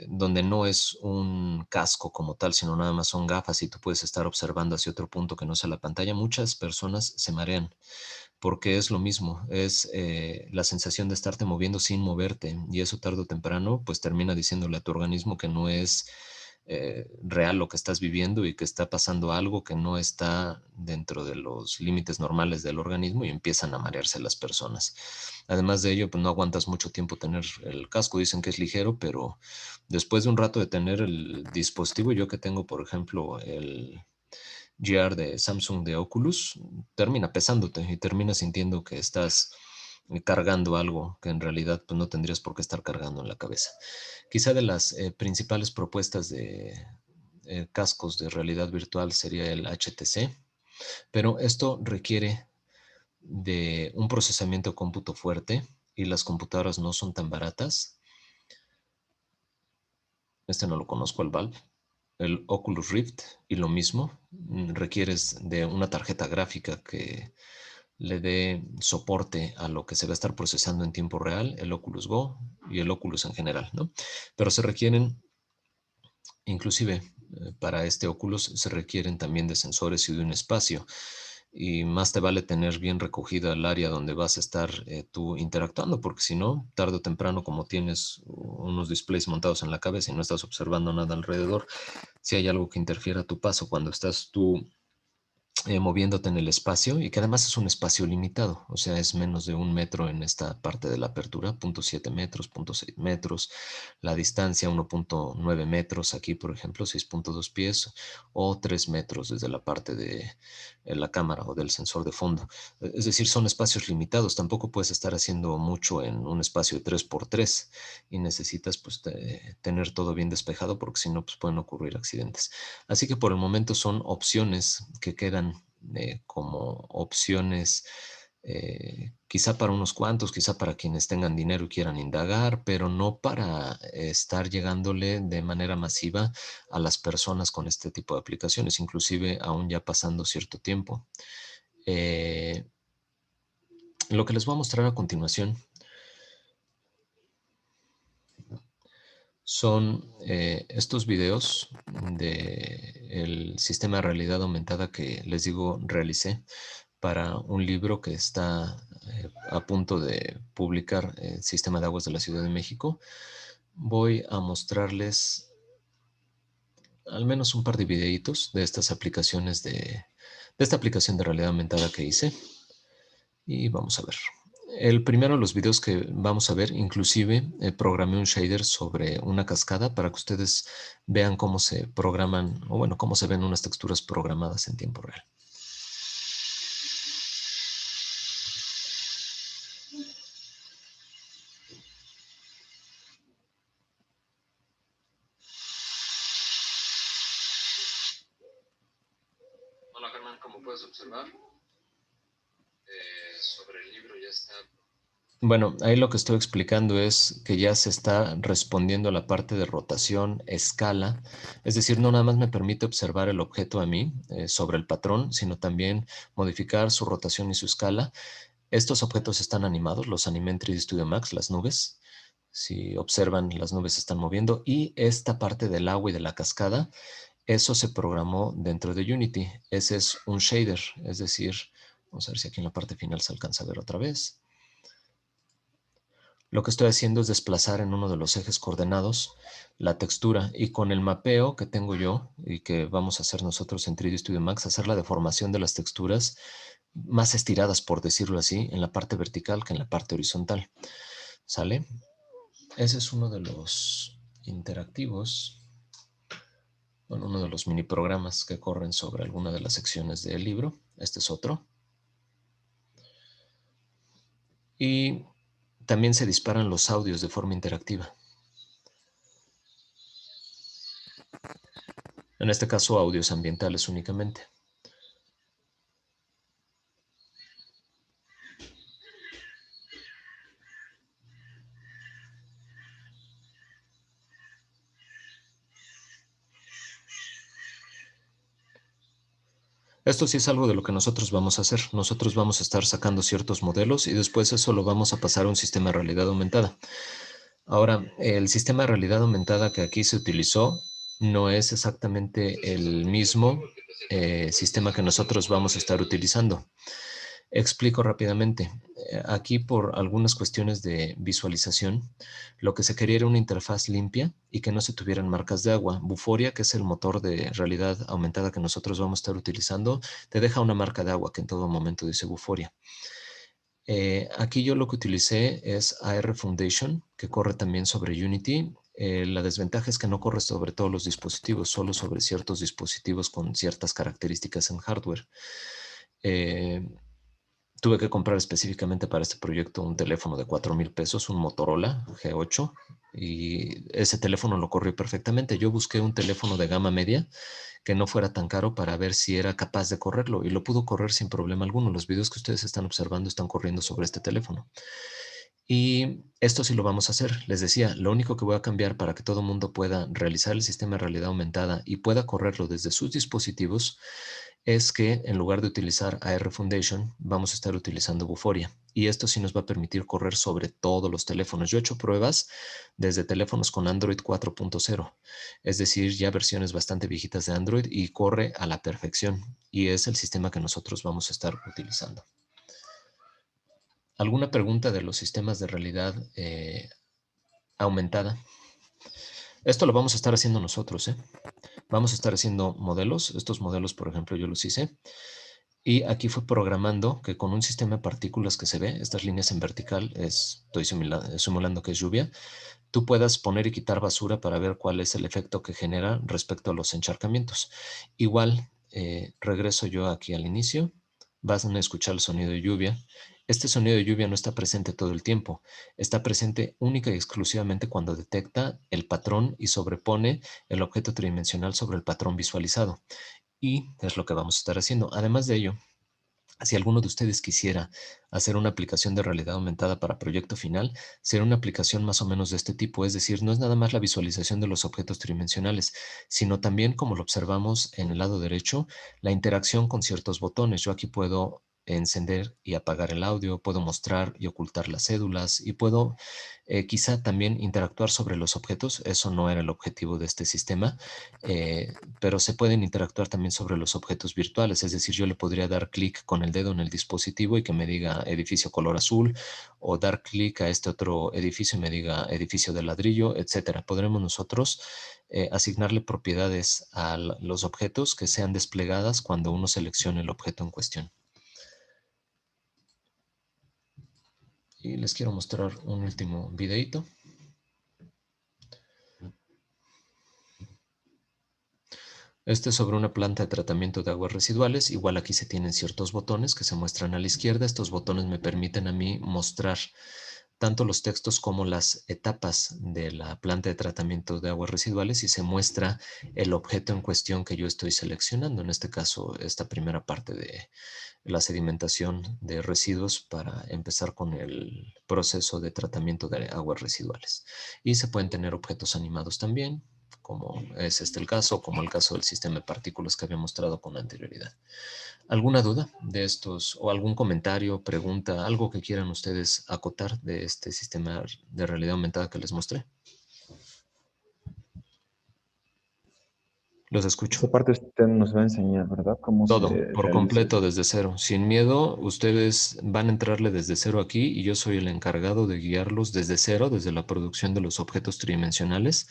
donde no es un casco como tal, sino nada más son gafas y tú puedes estar observando hacia otro punto que no sea la pantalla, muchas personas se marean porque es lo mismo, es la sensación de estarte moviendo sin moverte y eso tarde o temprano pues termina diciéndole a tu organismo que no es real lo que estás viviendo y que está pasando algo que no está dentro de los límites normales del organismo y empiezan a marearse las personas. Además de ello, pues no aguantas mucho tiempo tener el casco, dicen que es ligero, pero después de un rato de tener el dispositivo, yo que tengo, por ejemplo, el GR de Samsung de Oculus, termina pesándote y terminas sintiendo que estás cargando algo que en realidad pues, no tendrías por qué estar cargando en la cabeza. Quizá de las principales propuestas de cascos de realidad virtual sería el HTC, pero esto requiere de un procesamiento cómputo fuerte y las computadoras no son tan baratas. Este no lo conozco, el Valve. El Oculus Rift y lo mismo, requieres de una tarjeta gráfica que le dé soporte a lo que se va a estar procesando en tiempo real, el Oculus Go y el Oculus en general, ¿no? Pero se requieren, inclusive para este Oculus, se requieren también de sensores y de un espacio. Y más te vale tener bien recogida el área donde vas a estar tú interactuando, porque si no, tarde o temprano, como tienes unos displays montados en la cabeza y no estás observando nada alrededor, si hay algo que interfiera a tu paso cuando estás tú moviéndote en el espacio y que además es un espacio limitado, o sea, es menos de 1 metro en esta parte de la apertura, 0.7 metros, 0.6 metros, la distancia 1.9 metros, aquí por ejemplo 6.2 pies o 3 metros desde la parte de la cámara o del sensor de fondo. Es decir, son espacios limitados, tampoco puedes estar haciendo mucho en un espacio de 3x3 y necesitas pues tener todo bien despejado porque si no pues pueden ocurrir accidentes. Así que por el momento son opciones que quedan como opciones quizá para unos cuantos, quizá para quienes tengan dinero y quieran indagar, pero no para estar llegándole de manera masiva a las personas con este tipo de aplicaciones, inclusive aún ya pasando cierto tiempo. Lo que les voy a mostrar a continuación son estos videos del sistema de realidad aumentada que les digo realicé para un libro que está a punto de publicar el Sistema de Aguas de la Ciudad de México. Voy a mostrarles al menos un par de videitos de estas aplicaciones de esta aplicación de realidad aumentada que hice. Y vamos a ver. El primero de los videos que vamos a ver, inclusive programé un shader sobre una cascada para que ustedes vean cómo se programan, o bueno, cómo se ven unas texturas programadas en tiempo real. Hola Germán, como puedes observar, sobre el libro ya está. Bueno, ahí lo que estoy explicando es que ya se está respondiendo a la parte de rotación, escala. Es decir, no nada más me permite observar el objeto a mí sobre el patrón, sino también modificar su rotación y su escala. Estos objetos están animados, los animé en 3D Studio Max, las nubes. Si observan, las nubes se están moviendo. Y esta parte del agua y de la cascada, eso se programó dentro de Unity. Ese es un shader, es decir, vamos a ver si aquí en la parte final se alcanza a ver otra vez. Lo que estoy haciendo es desplazar en uno de los ejes coordenados la textura y con el mapeo que tengo yo y que vamos a hacer nosotros en 3D Studio Max, hacer la deformación de las texturas más estiradas, por decirlo así, en la parte vertical que en la parte horizontal. ¿Sale? Ese es uno de los interactivos, bueno, uno de los mini programas que corren sobre alguna de las secciones del libro. Este es otro. Y también se disparan los audios de forma interactiva. En este caso, audios ambientales únicamente. Esto sí es algo de lo que nosotros vamos a hacer. Nosotros vamos a estar sacando ciertos modelos y después eso lo vamos a pasar a un sistema de realidad aumentada. Ahora, el sistema de realidad aumentada que aquí se utilizó no es exactamente el mismo sistema que nosotros vamos a estar utilizando. Explico rápidamente. Aquí por algunas cuestiones de visualización, lo que se quería era una interfaz limpia y que no se tuvieran marcas de agua. Vuforia, que es el motor de realidad aumentada que nosotros vamos a estar utilizando, te deja una marca de agua que en todo momento dice Vuforia. Aquí yo lo que utilicé es AR Foundation, que corre también sobre Unity. La desventaja es que no corre sobre todos los dispositivos, solo sobre ciertos dispositivos con ciertas características en hardware. Tuve que comprar específicamente para este proyecto un teléfono de 4,000 pesos, un Motorola G8, y ese teléfono lo corrió perfectamente. Yo busqué un teléfono de gama media que no fuera tan caro para ver si era capaz de correrlo, y lo pudo correr sin problema alguno. Los videos que ustedes están observando están corriendo sobre este teléfono. Y esto sí lo vamos a hacer. Les decía, lo único que voy a cambiar para que todo el mundo pueda realizar el sistema de realidad aumentada y pueda correrlo desde sus dispositivos es que en lugar de utilizar AR Foundation, vamos a estar utilizando Vuforia. Y esto sí nos va a permitir correr sobre todos los teléfonos. Yo he hecho pruebas desde teléfonos con Android 4.0, es decir, ya versiones bastante viejitas de Android, y corre a la perfección. Y es el sistema que nosotros vamos a estar utilizando. ¿Alguna pregunta de los sistemas de realidad aumentada? Esto lo vamos a estar haciendo nosotros, ¿eh? Vamos a estar haciendo modelos. Estos modelos, por ejemplo, yo los hice. Y aquí fue programando que con un sistema de partículas que se ve, estas líneas en vertical, estoy simulando que es lluvia, tú puedas poner y quitar basura para ver cuál es el efecto que genera respecto a los encharcamientos. Igual, regreso yo aquí al inicio. Vas a escuchar el sonido de lluvia. Este sonido de lluvia no está presente todo el tiempo. Está presente única y exclusivamente cuando detecta el patrón y sobrepone el objeto tridimensional sobre el patrón visualizado. Y es lo que vamos a estar haciendo. Además de ello, si alguno de ustedes quisiera hacer una aplicación de realidad aumentada para proyecto final, será una aplicación más o menos de este tipo. Es decir, no es nada más la visualización de los objetos tridimensionales, sino también, como lo observamos en el lado derecho, la interacción con ciertos botones. Yo aquí puedo encender y apagar el audio, puedo mostrar y ocultar las cédulas y puedo quizá también interactuar sobre los objetos. Eso no era el objetivo de este sistema, pero se pueden interactuar también sobre los objetos virtuales. Es decir, yo le podría dar clic con el dedo en el dispositivo y que me diga edificio color azul, o dar clic a este otro edificio y me diga edificio de ladrillo, etcétera. Podremos nosotros asignarle propiedades a los objetos que sean desplegadas cuando uno seleccione el objeto en cuestión. Y les quiero mostrar un último videito. Este es sobre una planta de tratamiento de aguas residuales. Igual aquí se tienen ciertos botones que se muestran a la izquierda. Estos botones me permiten a mí mostrar tanto los textos como las etapas de la planta de tratamiento de aguas residuales y se muestra el objeto en cuestión que yo estoy seleccionando. En este caso, esta primera parte de la sedimentación de residuos para empezar con el proceso de tratamiento de aguas residuales. Y se pueden tener objetos animados también, como es este el caso, como el caso del sistema de partículas que había mostrado con anterioridad. ¿Alguna duda de estos o algún comentario, pregunta, algo que quieran ustedes acotar de este sistema de realidad aumentada que les mostré? Los escucho. Esa parte usted nos va a enseñar, ¿verdad? Cómo se Todo, por realiza. completo, desde cero. Sin miedo, ustedes van a entrarle desde cero aquí y yo soy el encargado de guiarlos desde cero, desde la producción de los objetos tridimensionales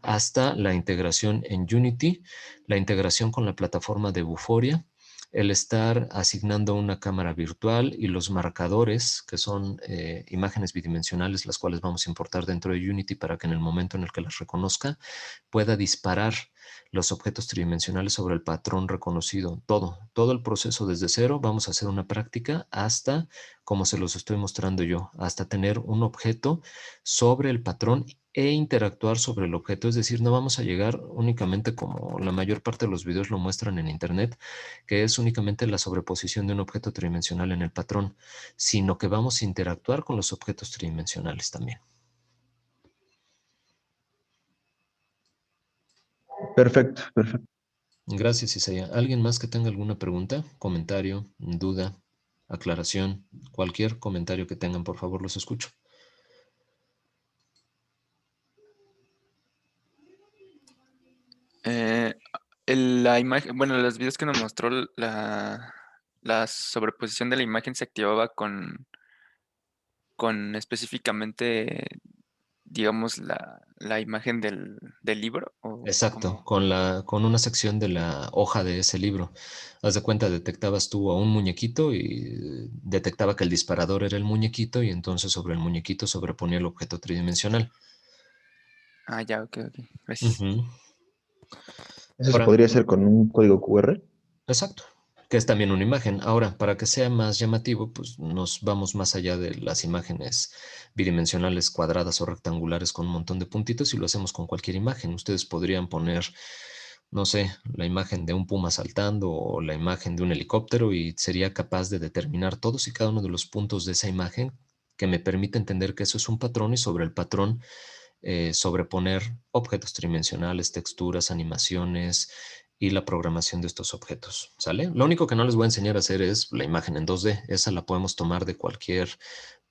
hasta la integración en Unity, la integración con la plataforma de Vuforia, el estar asignando una cámara virtual y los marcadores, que son imágenes bidimensionales, las cuales vamos a importar dentro de Unity para que en el momento en el que las reconozca pueda disparar los objetos tridimensionales sobre el patrón reconocido. Todo el proceso desde cero. Vamos a hacer una práctica hasta, como se los estoy mostrando yo, hasta tener un objeto sobre el patrón e interactuar sobre el objeto. Es decir, no vamos a llegar únicamente como la mayor parte de los videos lo muestran en internet, que es únicamente la sobreposición de un objeto tridimensional en el patrón, sino que vamos a interactuar con los objetos tridimensionales también. Perfecto, perfecto. Gracias, Isaiah. ¿Alguien más que tenga alguna pregunta, comentario, duda, aclaración? Cualquier comentario que tengan, por favor, los escucho. La imagen, bueno, los videos que nos mostró la sobreposición de la imagen se activaba con específicamente, digamos, la imagen del libro o Exacto, como... con una sección de la hoja de ese libro. Haz de cuenta, detectabas tú a un muñequito y detectaba que el disparador era el muñequito y entonces sobre el muñequito sobreponía el objeto tridimensional. Ah, ya, ok, ok. Gracias. Ujú. Eso se Ahora, podría hacer con un código QR. exacto, que es también una imagen. Ahora, para que sea más llamativo, pues nos vamos más allá de las imágenes bidimensionales cuadradas o rectangulares con un montón de puntitos y lo hacemos con cualquier imagen. Ustedes podrían poner, no sé, la imagen de un puma saltando o la imagen de un helicóptero y sería capaz de determinar todos y cada uno de los puntos de esa imagen que me permite entender que eso es un patrón y sobre el patrón sobreponer objetos tridimensionales, texturas, animaciones y la programación de estos objetos, ¿sale? Lo único que no les voy a enseñar a hacer es la imagen en 2D. Esa la podemos tomar de cualquier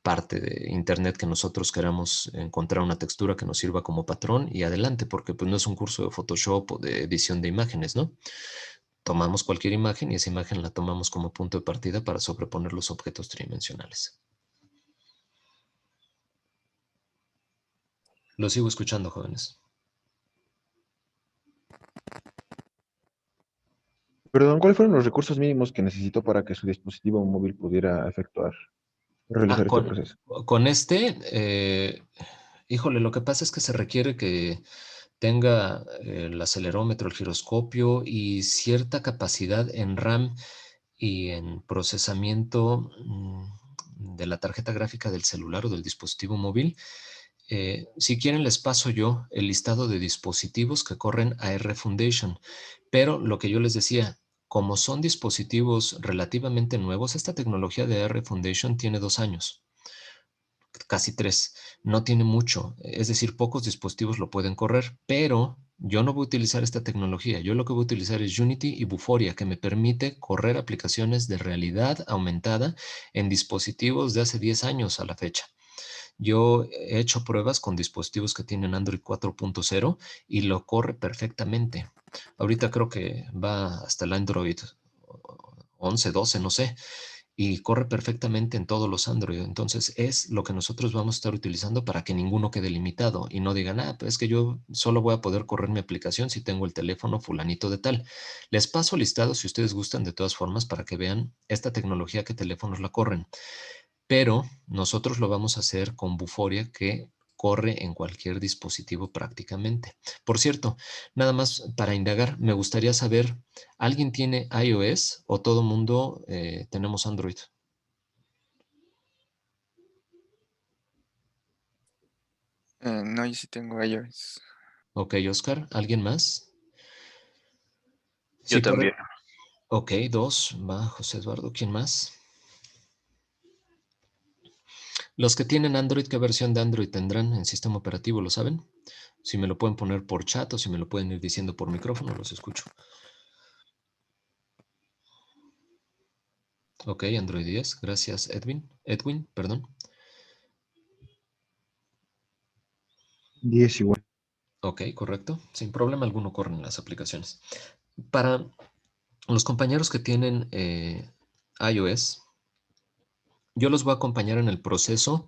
parte de internet que nosotros queramos encontrar una textura que nos sirva como patrón y adelante, porque pues no es un curso de Photoshop o de edición de imágenes, ¿no? Tomamos cualquier imagen y esa imagen la tomamos como punto de partida para sobreponer los objetos tridimensionales. Lo sigo escuchando, jóvenes. Perdón, ¿cuáles fueron los recursos mínimos que necesitó para que su dispositivo móvil pudiera realizar este proceso? Con este, híjole, lo que pasa es que se requiere que tenga el acelerómetro, el giroscopio y cierta capacidad en RAM y en procesamiento de la tarjeta gráfica del celular o del dispositivo móvil. Si quieren, les paso yo el listado de dispositivos que corren AR Foundation, pero lo que yo les decía, como son dispositivos relativamente nuevos, esta tecnología de AR Foundation tiene 2 años, casi 3, no tiene mucho, es decir, pocos dispositivos lo pueden correr, pero Yo no voy a utilizar esta tecnología. Yo lo que voy a utilizar es Unity y Vuforia, que me permite correr aplicaciones de realidad aumentada en dispositivos de hace 10 años a la fecha. Yo he hecho pruebas con dispositivos que tienen Android 4.0 y lo corre perfectamente. Ahorita creo que va hasta el Android 11, 12, no sé, y corre perfectamente en todos los Android. Entonces es lo que nosotros vamos a estar utilizando para que ninguno quede limitado y no digan, pues es que yo solo voy a poder correr mi aplicación si tengo el teléfono fulanito de tal. Les paso listado si ustedes gustan de todas formas para que vean esta tecnología que teléfonos la corren. Pero nosotros lo vamos a hacer con Vuforia, que corre en cualquier dispositivo prácticamente. Por cierto, nada más para indagar, me gustaría saber, ¿alguien tiene iOS o todo mundo tenemos Android? No, yo sí tengo iOS. Ok, Oscar, ¿alguien más? Yo Sí, también. Ok, 2, va José Eduardo, ¿quién más? Los que tienen Android, ¿qué versión de Android tendrán en sistema operativo? ¿Lo saben? Si me lo pueden poner por chat o si me lo pueden ir diciendo por micrófono, los escucho. Ok, Android 10. Gracias, Edwin, perdón. 10 igual. Ok, correcto. Sin problema alguno corren las aplicaciones. Para los compañeros que tienen iOS, yo los voy a acompañar en el proceso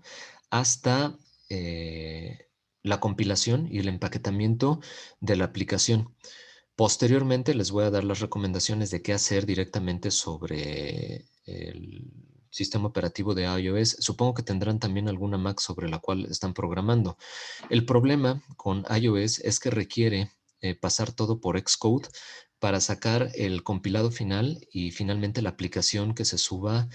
hasta la compilación y el empaquetamiento de la aplicación. Posteriormente les voy a dar las recomendaciones de qué hacer directamente sobre el sistema operativo de iOS. Supongo que tendrán también alguna Mac sobre la cual están programando. El problema con iOS es que requiere pasar todo por Xcode para sacar el compilado final y finalmente la aplicación que se suba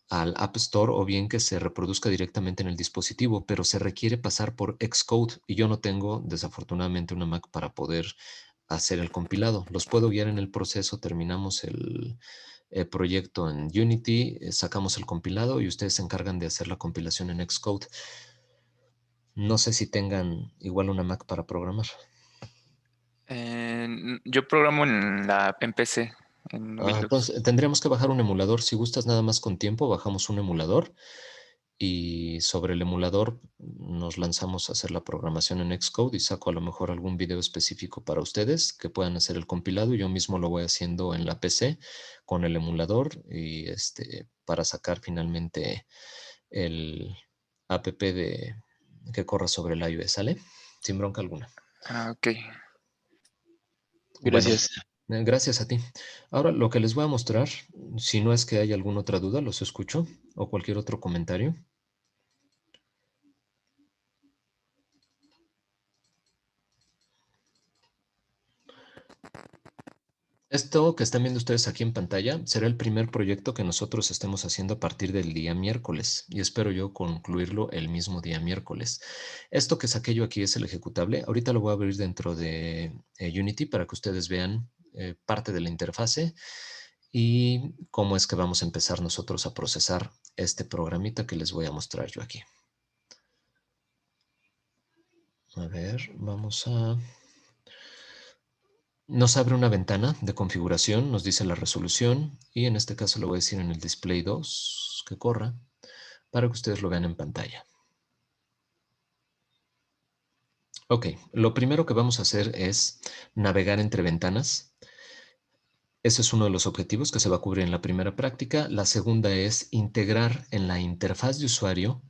al App Store o bien que se reproduzca directamente en el dispositivo, pero se requiere pasar por Xcode y yo no tengo desafortunadamente una Mac para poder hacer el compilado. Los puedo guiar en el proceso, terminamos el proyecto en Unity, sacamos el compilado y ustedes se encargan de hacer la compilación en Xcode. No sé si tengan igual una Mac para programar. Yo programo en PC, en Windows. Entonces tendríamos que bajar un emulador. Si gustas nada más con tiempo, bajamos un emulador y sobre el emulador nos lanzamos a hacer la programación en Xcode y saco a lo mejor algún video específico para ustedes que puedan hacer el compilado. Yo mismo lo voy haciendo en la PC con el emulador y para sacar finalmente el app que corra sobre el iOS, ¿sale? Sin bronca alguna. Ok. Bueno, Gracias. gracias a ti. Ahora lo que les voy a mostrar, si no es que hay alguna otra duda, los escucho o cualquier otro comentario. Esto que están viendo ustedes aquí en pantalla será el primer proyecto que nosotros estemos haciendo a partir del día miércoles y espero yo concluirlo el mismo día miércoles. Esto que saqué yo aquí es el ejecutable. Ahorita lo voy a abrir dentro de Unity para que ustedes vean parte de la interfase y cómo es que vamos a empezar nosotros a procesar este programita que les voy a mostrar yo aquí. A ver, Nos abre una ventana de configuración, nos dice la resolución y en este caso le voy a decir en el display 2 que corra para que ustedes lo vean en pantalla. Ok, lo primero que vamos a hacer es navegar entre ventanas. Ese es uno de los objetivos que se va a cubrir en la primera práctica. La segunda es integrar en la interfaz de usuario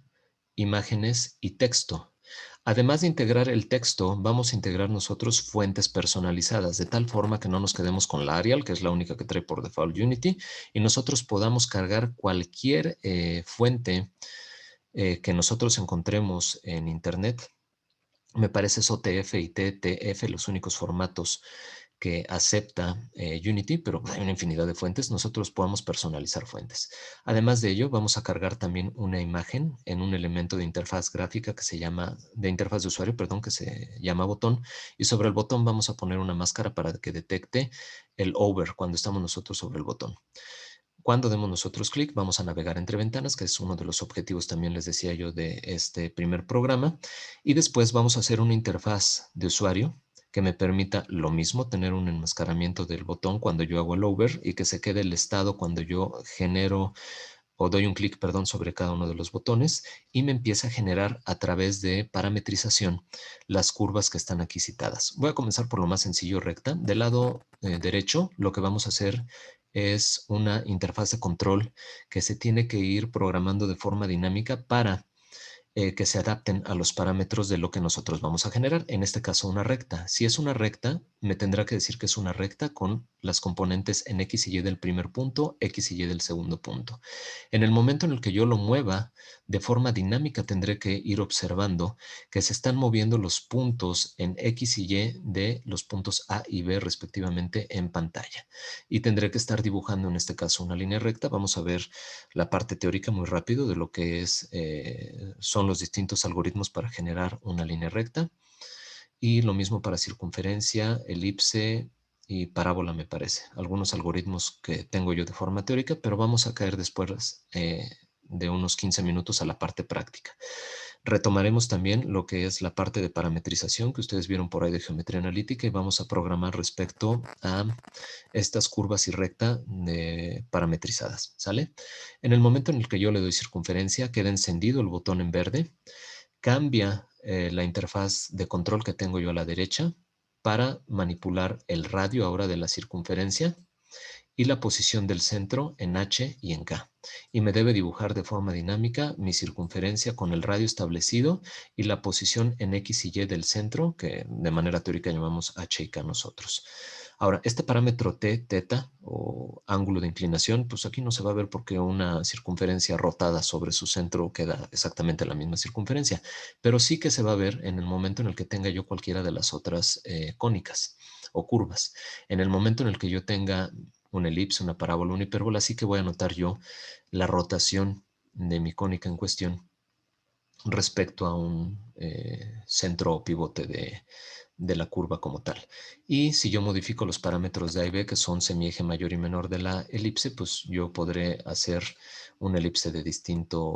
imágenes y texto. Además de integrar el texto, vamos a integrar nosotros fuentes personalizadas, de tal forma que no nos quedemos con la Arial, que es la única que trae por default Unity, y nosotros podamos cargar cualquier fuente que nosotros encontremos en Internet. Me parece OTF y TTF los únicos formatos que acepta Unity, pero hay una infinidad de fuentes. Nosotros podemos personalizar fuentes. Además de ello, vamos a cargar también una imagen en un elemento de interfaz gráfica que se llama, de interfaz de usuario, perdón, que se llama botón. Y sobre el botón vamos a poner una máscara para que detecte el hover cuando estamos nosotros sobre el botón. Cuando demos nosotros clic, vamos a navegar entre ventanas, que es uno de los objetivos también les decía yo de este primer programa. Y después vamos a hacer una interfaz de usuario que me permita lo mismo, tener un enmascaramiento del botón cuando yo hago el over y que se quede el estado cuando yo genero o doy un clic, perdón, sobre cada uno de los botones y me empieza a generar a través de parametrización las curvas que están aquí citadas. Voy a comenzar por lo más sencillo, recta. Del lado derecho, lo que vamos a hacer es una interfaz de control que se tiene que ir programando de forma dinámica para que se adapten a los parámetros de lo que nosotros vamos a generar. En este caso, una recta. Si es una recta, me tendrá que decir que es una recta con las componentes en X y Y del primer punto, X y Y del segundo punto. En el momento en el que yo lo mueva, de forma dinámica tendré que ir observando que se están moviendo los puntos en X y Y de los puntos A y B respectivamente en pantalla. Y tendré que estar dibujando en este caso una línea recta. Vamos a ver la parte teórica muy rápido de lo que son los distintos algoritmos para generar una línea recta. Y lo mismo para circunferencia, elipse y parábola, me parece. Algunos algoritmos que tengo yo de forma teórica, pero vamos a caer después de unos 15 minutos a la parte práctica. Retomaremos también lo que es la parte de parametrización que ustedes vieron por ahí de geometría analítica y vamos a programar respecto a estas curvas y recta parametrizadas, ¿sale? En el momento en el que yo le doy circunferencia, queda encendido el botón en verde, cambia la interfaz de control que tengo yo a la derecha para manipular el radio ahora de la circunferencia y la posición del centro en H y en K. Y me debe dibujar de forma dinámica mi circunferencia con el radio establecido y la posición en X y Y del centro, que de manera teórica llamamos H y K nosotros. Ahora, este parámetro T, teta, o ángulo de inclinación, pues aquí no se va a ver porque una circunferencia rotada sobre su centro queda exactamente la misma circunferencia, pero sí que se va a ver en el momento en el que tenga yo cualquiera de las otras cónicas o curvas. En el momento en el que yo tenga una elipse, una parábola, una hipérbola, así que voy a notar yo la rotación de mi cónica en cuestión respecto a un centro o pivote de la curva como tal. Y si yo modifico los parámetros de A y B, que son semieje mayor y menor de la elipse, pues yo podré hacer una elipse de distinta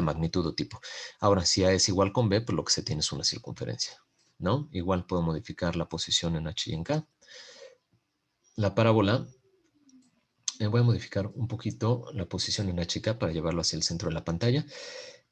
magnitud o tipo. Ahora, si A es igual con B, pues lo que se tiene es una circunferencia, ¿no? Igual puedo modificar la posición en H y en K. La parábola, voy a modificar un poquito la posición en H y K para llevarlo hacia el centro de la pantalla.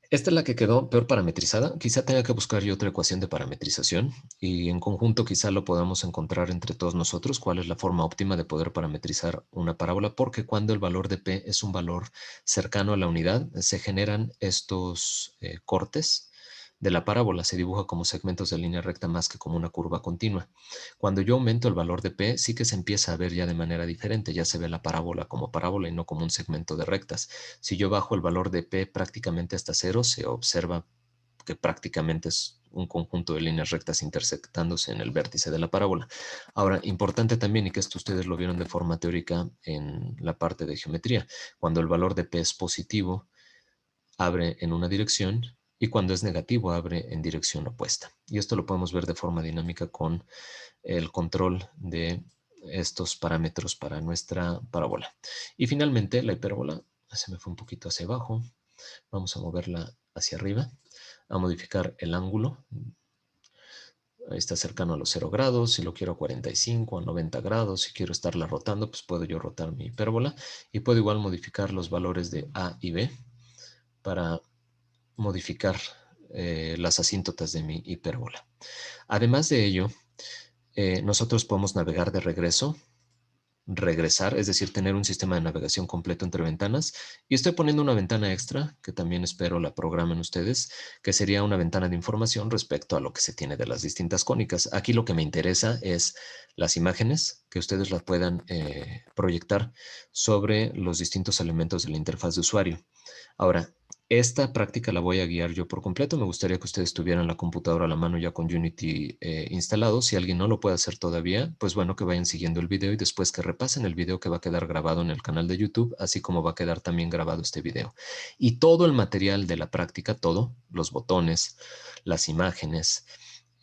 Esta es la que quedó peor parametrizada. Quizá tenga que buscar yo otra ecuación de parametrización y en conjunto quizá lo podamos encontrar entre todos nosotros cuál es la forma óptima de poder parametrizar una parábola, porque cuando el valor de P es un valor cercano a la unidad, se generan estos cortes de la parábola, se dibuja como segmentos de línea recta más que como una curva continua. Cuando yo aumento el valor de P, sí que se empieza a ver ya de manera diferente, ya se ve la parábola como parábola y no como un segmento de rectas. Si yo bajo el valor de P prácticamente hasta cero, se observa que prácticamente es un conjunto de líneas rectas intersectándose en el vértice de la parábola. Ahora, importante también, y que esto ustedes lo vieron de forma teórica en la parte de geometría, cuando el valor de P es positivo, abre en una dirección, y cuando es negativo, abre en dirección opuesta. Y esto lo podemos ver de forma dinámica con el control de estos parámetros para nuestra parábola. Y finalmente, la hipérbola, se me fue un poquito hacia abajo. Vamos a moverla hacia arriba, a modificar el ángulo. Ahí está cercano a los 0 grados. Si lo quiero a 45, a 90 grados, si quiero estarla rotando, pues puedo yo rotar mi hipérbola. Y puedo igual modificar los valores de A y B para modificar las asíntotas de mi hipérbola. Además de ello, nosotros podemos navegar de regreso, regresar, es decir, tener un sistema de navegación completo entre ventanas. Y estoy poniendo una ventana extra, que también espero la programen ustedes, que sería una ventana de información respecto a lo que se tiene de las distintas cónicas. Aquí lo que me interesa es las imágenes, que ustedes las puedan proyectar sobre los distintos elementos de la interfaz de usuario. Ahora, esta práctica la voy a guiar yo por completo. Me gustaría que ustedes tuvieran la computadora a la mano ya con Unity instalado. Si alguien no lo puede hacer todavía, pues bueno, que vayan siguiendo el video y después que repasen el video que va a quedar grabado en el canal de YouTube, así como va a quedar también grabado este video. Y todo el material de la práctica, todo, los botones, las imágenes,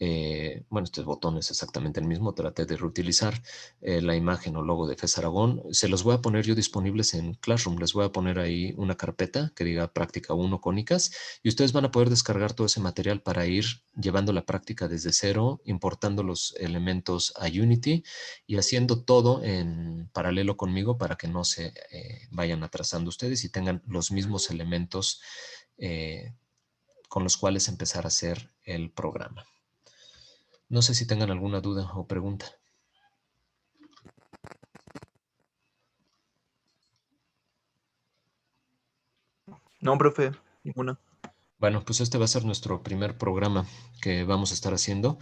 bueno, este botón es exactamente el mismo, traté de reutilizar la imagen o logo de FES Aragón. Se los voy a poner yo disponibles en Classroom. Les voy a poner ahí una carpeta que diga práctica 1 cónicas y ustedes van a poder descargar todo ese material para ir llevando la práctica desde cero, importando los elementos a Unity y haciendo todo en paralelo conmigo para que no se vayan atrasando ustedes y tengan los mismos elementos con los cuales empezar a hacer el programa. No sé si tengan alguna duda o pregunta. No, profe, ninguna. Bueno, pues este va a ser nuestro primer programa que vamos a estar haciendo.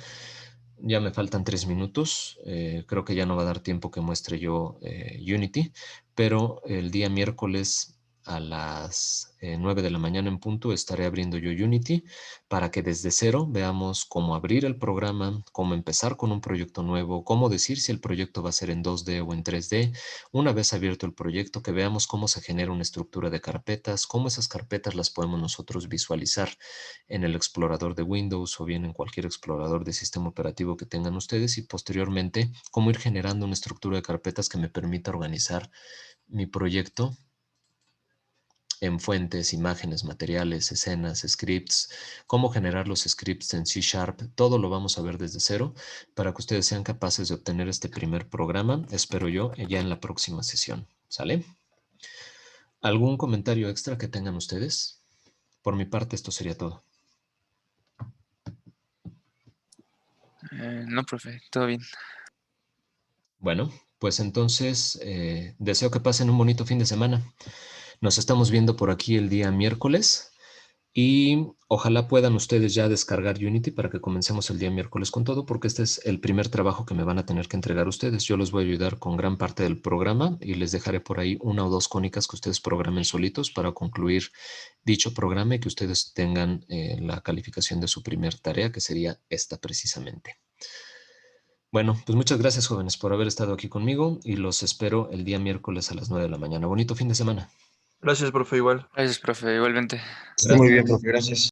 Ya me faltan 3 minutos. Creo que ya no va a dar tiempo que muestre yo Unity, pero el día miércoles a las 9 de la mañana en punto estaré abriendo yo Unity para que desde cero veamos cómo abrir el programa, cómo empezar con un proyecto nuevo, cómo decir si el proyecto va a ser en 2D o en 3D. Una vez abierto el proyecto, que veamos cómo se genera una estructura de carpetas, cómo esas carpetas las podemos nosotros visualizar en el explorador de Windows o bien en cualquier explorador de sistema operativo que tengan ustedes y posteriormente cómo ir generando una estructura de carpetas que me permita organizar mi proyecto en fuentes, imágenes, materiales, escenas, scripts, cómo generar los scripts en C#, todo lo vamos a ver desde cero para que ustedes sean capaces de obtener este primer programa, espero yo, ya en la próxima sesión. ¿Sale? ¿Algún comentario extra que tengan ustedes? Por mi parte, esto sería todo. No, profe, todo bien. Bueno, pues entonces deseo que pasen un bonito fin de semana. Nos estamos viendo por aquí el día miércoles y ojalá puedan ustedes ya descargar Unity para que comencemos el día miércoles con todo, porque este es el primer trabajo que me van a tener que entregar ustedes. Yo los voy a ayudar con gran parte del programa y les dejaré por ahí 1 o 2 cónicas que ustedes programen solitos para concluir dicho programa y que ustedes tengan la calificación de su primer tarea, que sería esta precisamente. Bueno, pues muchas gracias, jóvenes, por haber estado aquí conmigo y los espero el día miércoles a las 9 de la mañana. Bonito fin de semana. Gracias, profe, igual. Gracias, profe, igualmente. Está muy bien, profe, gracias.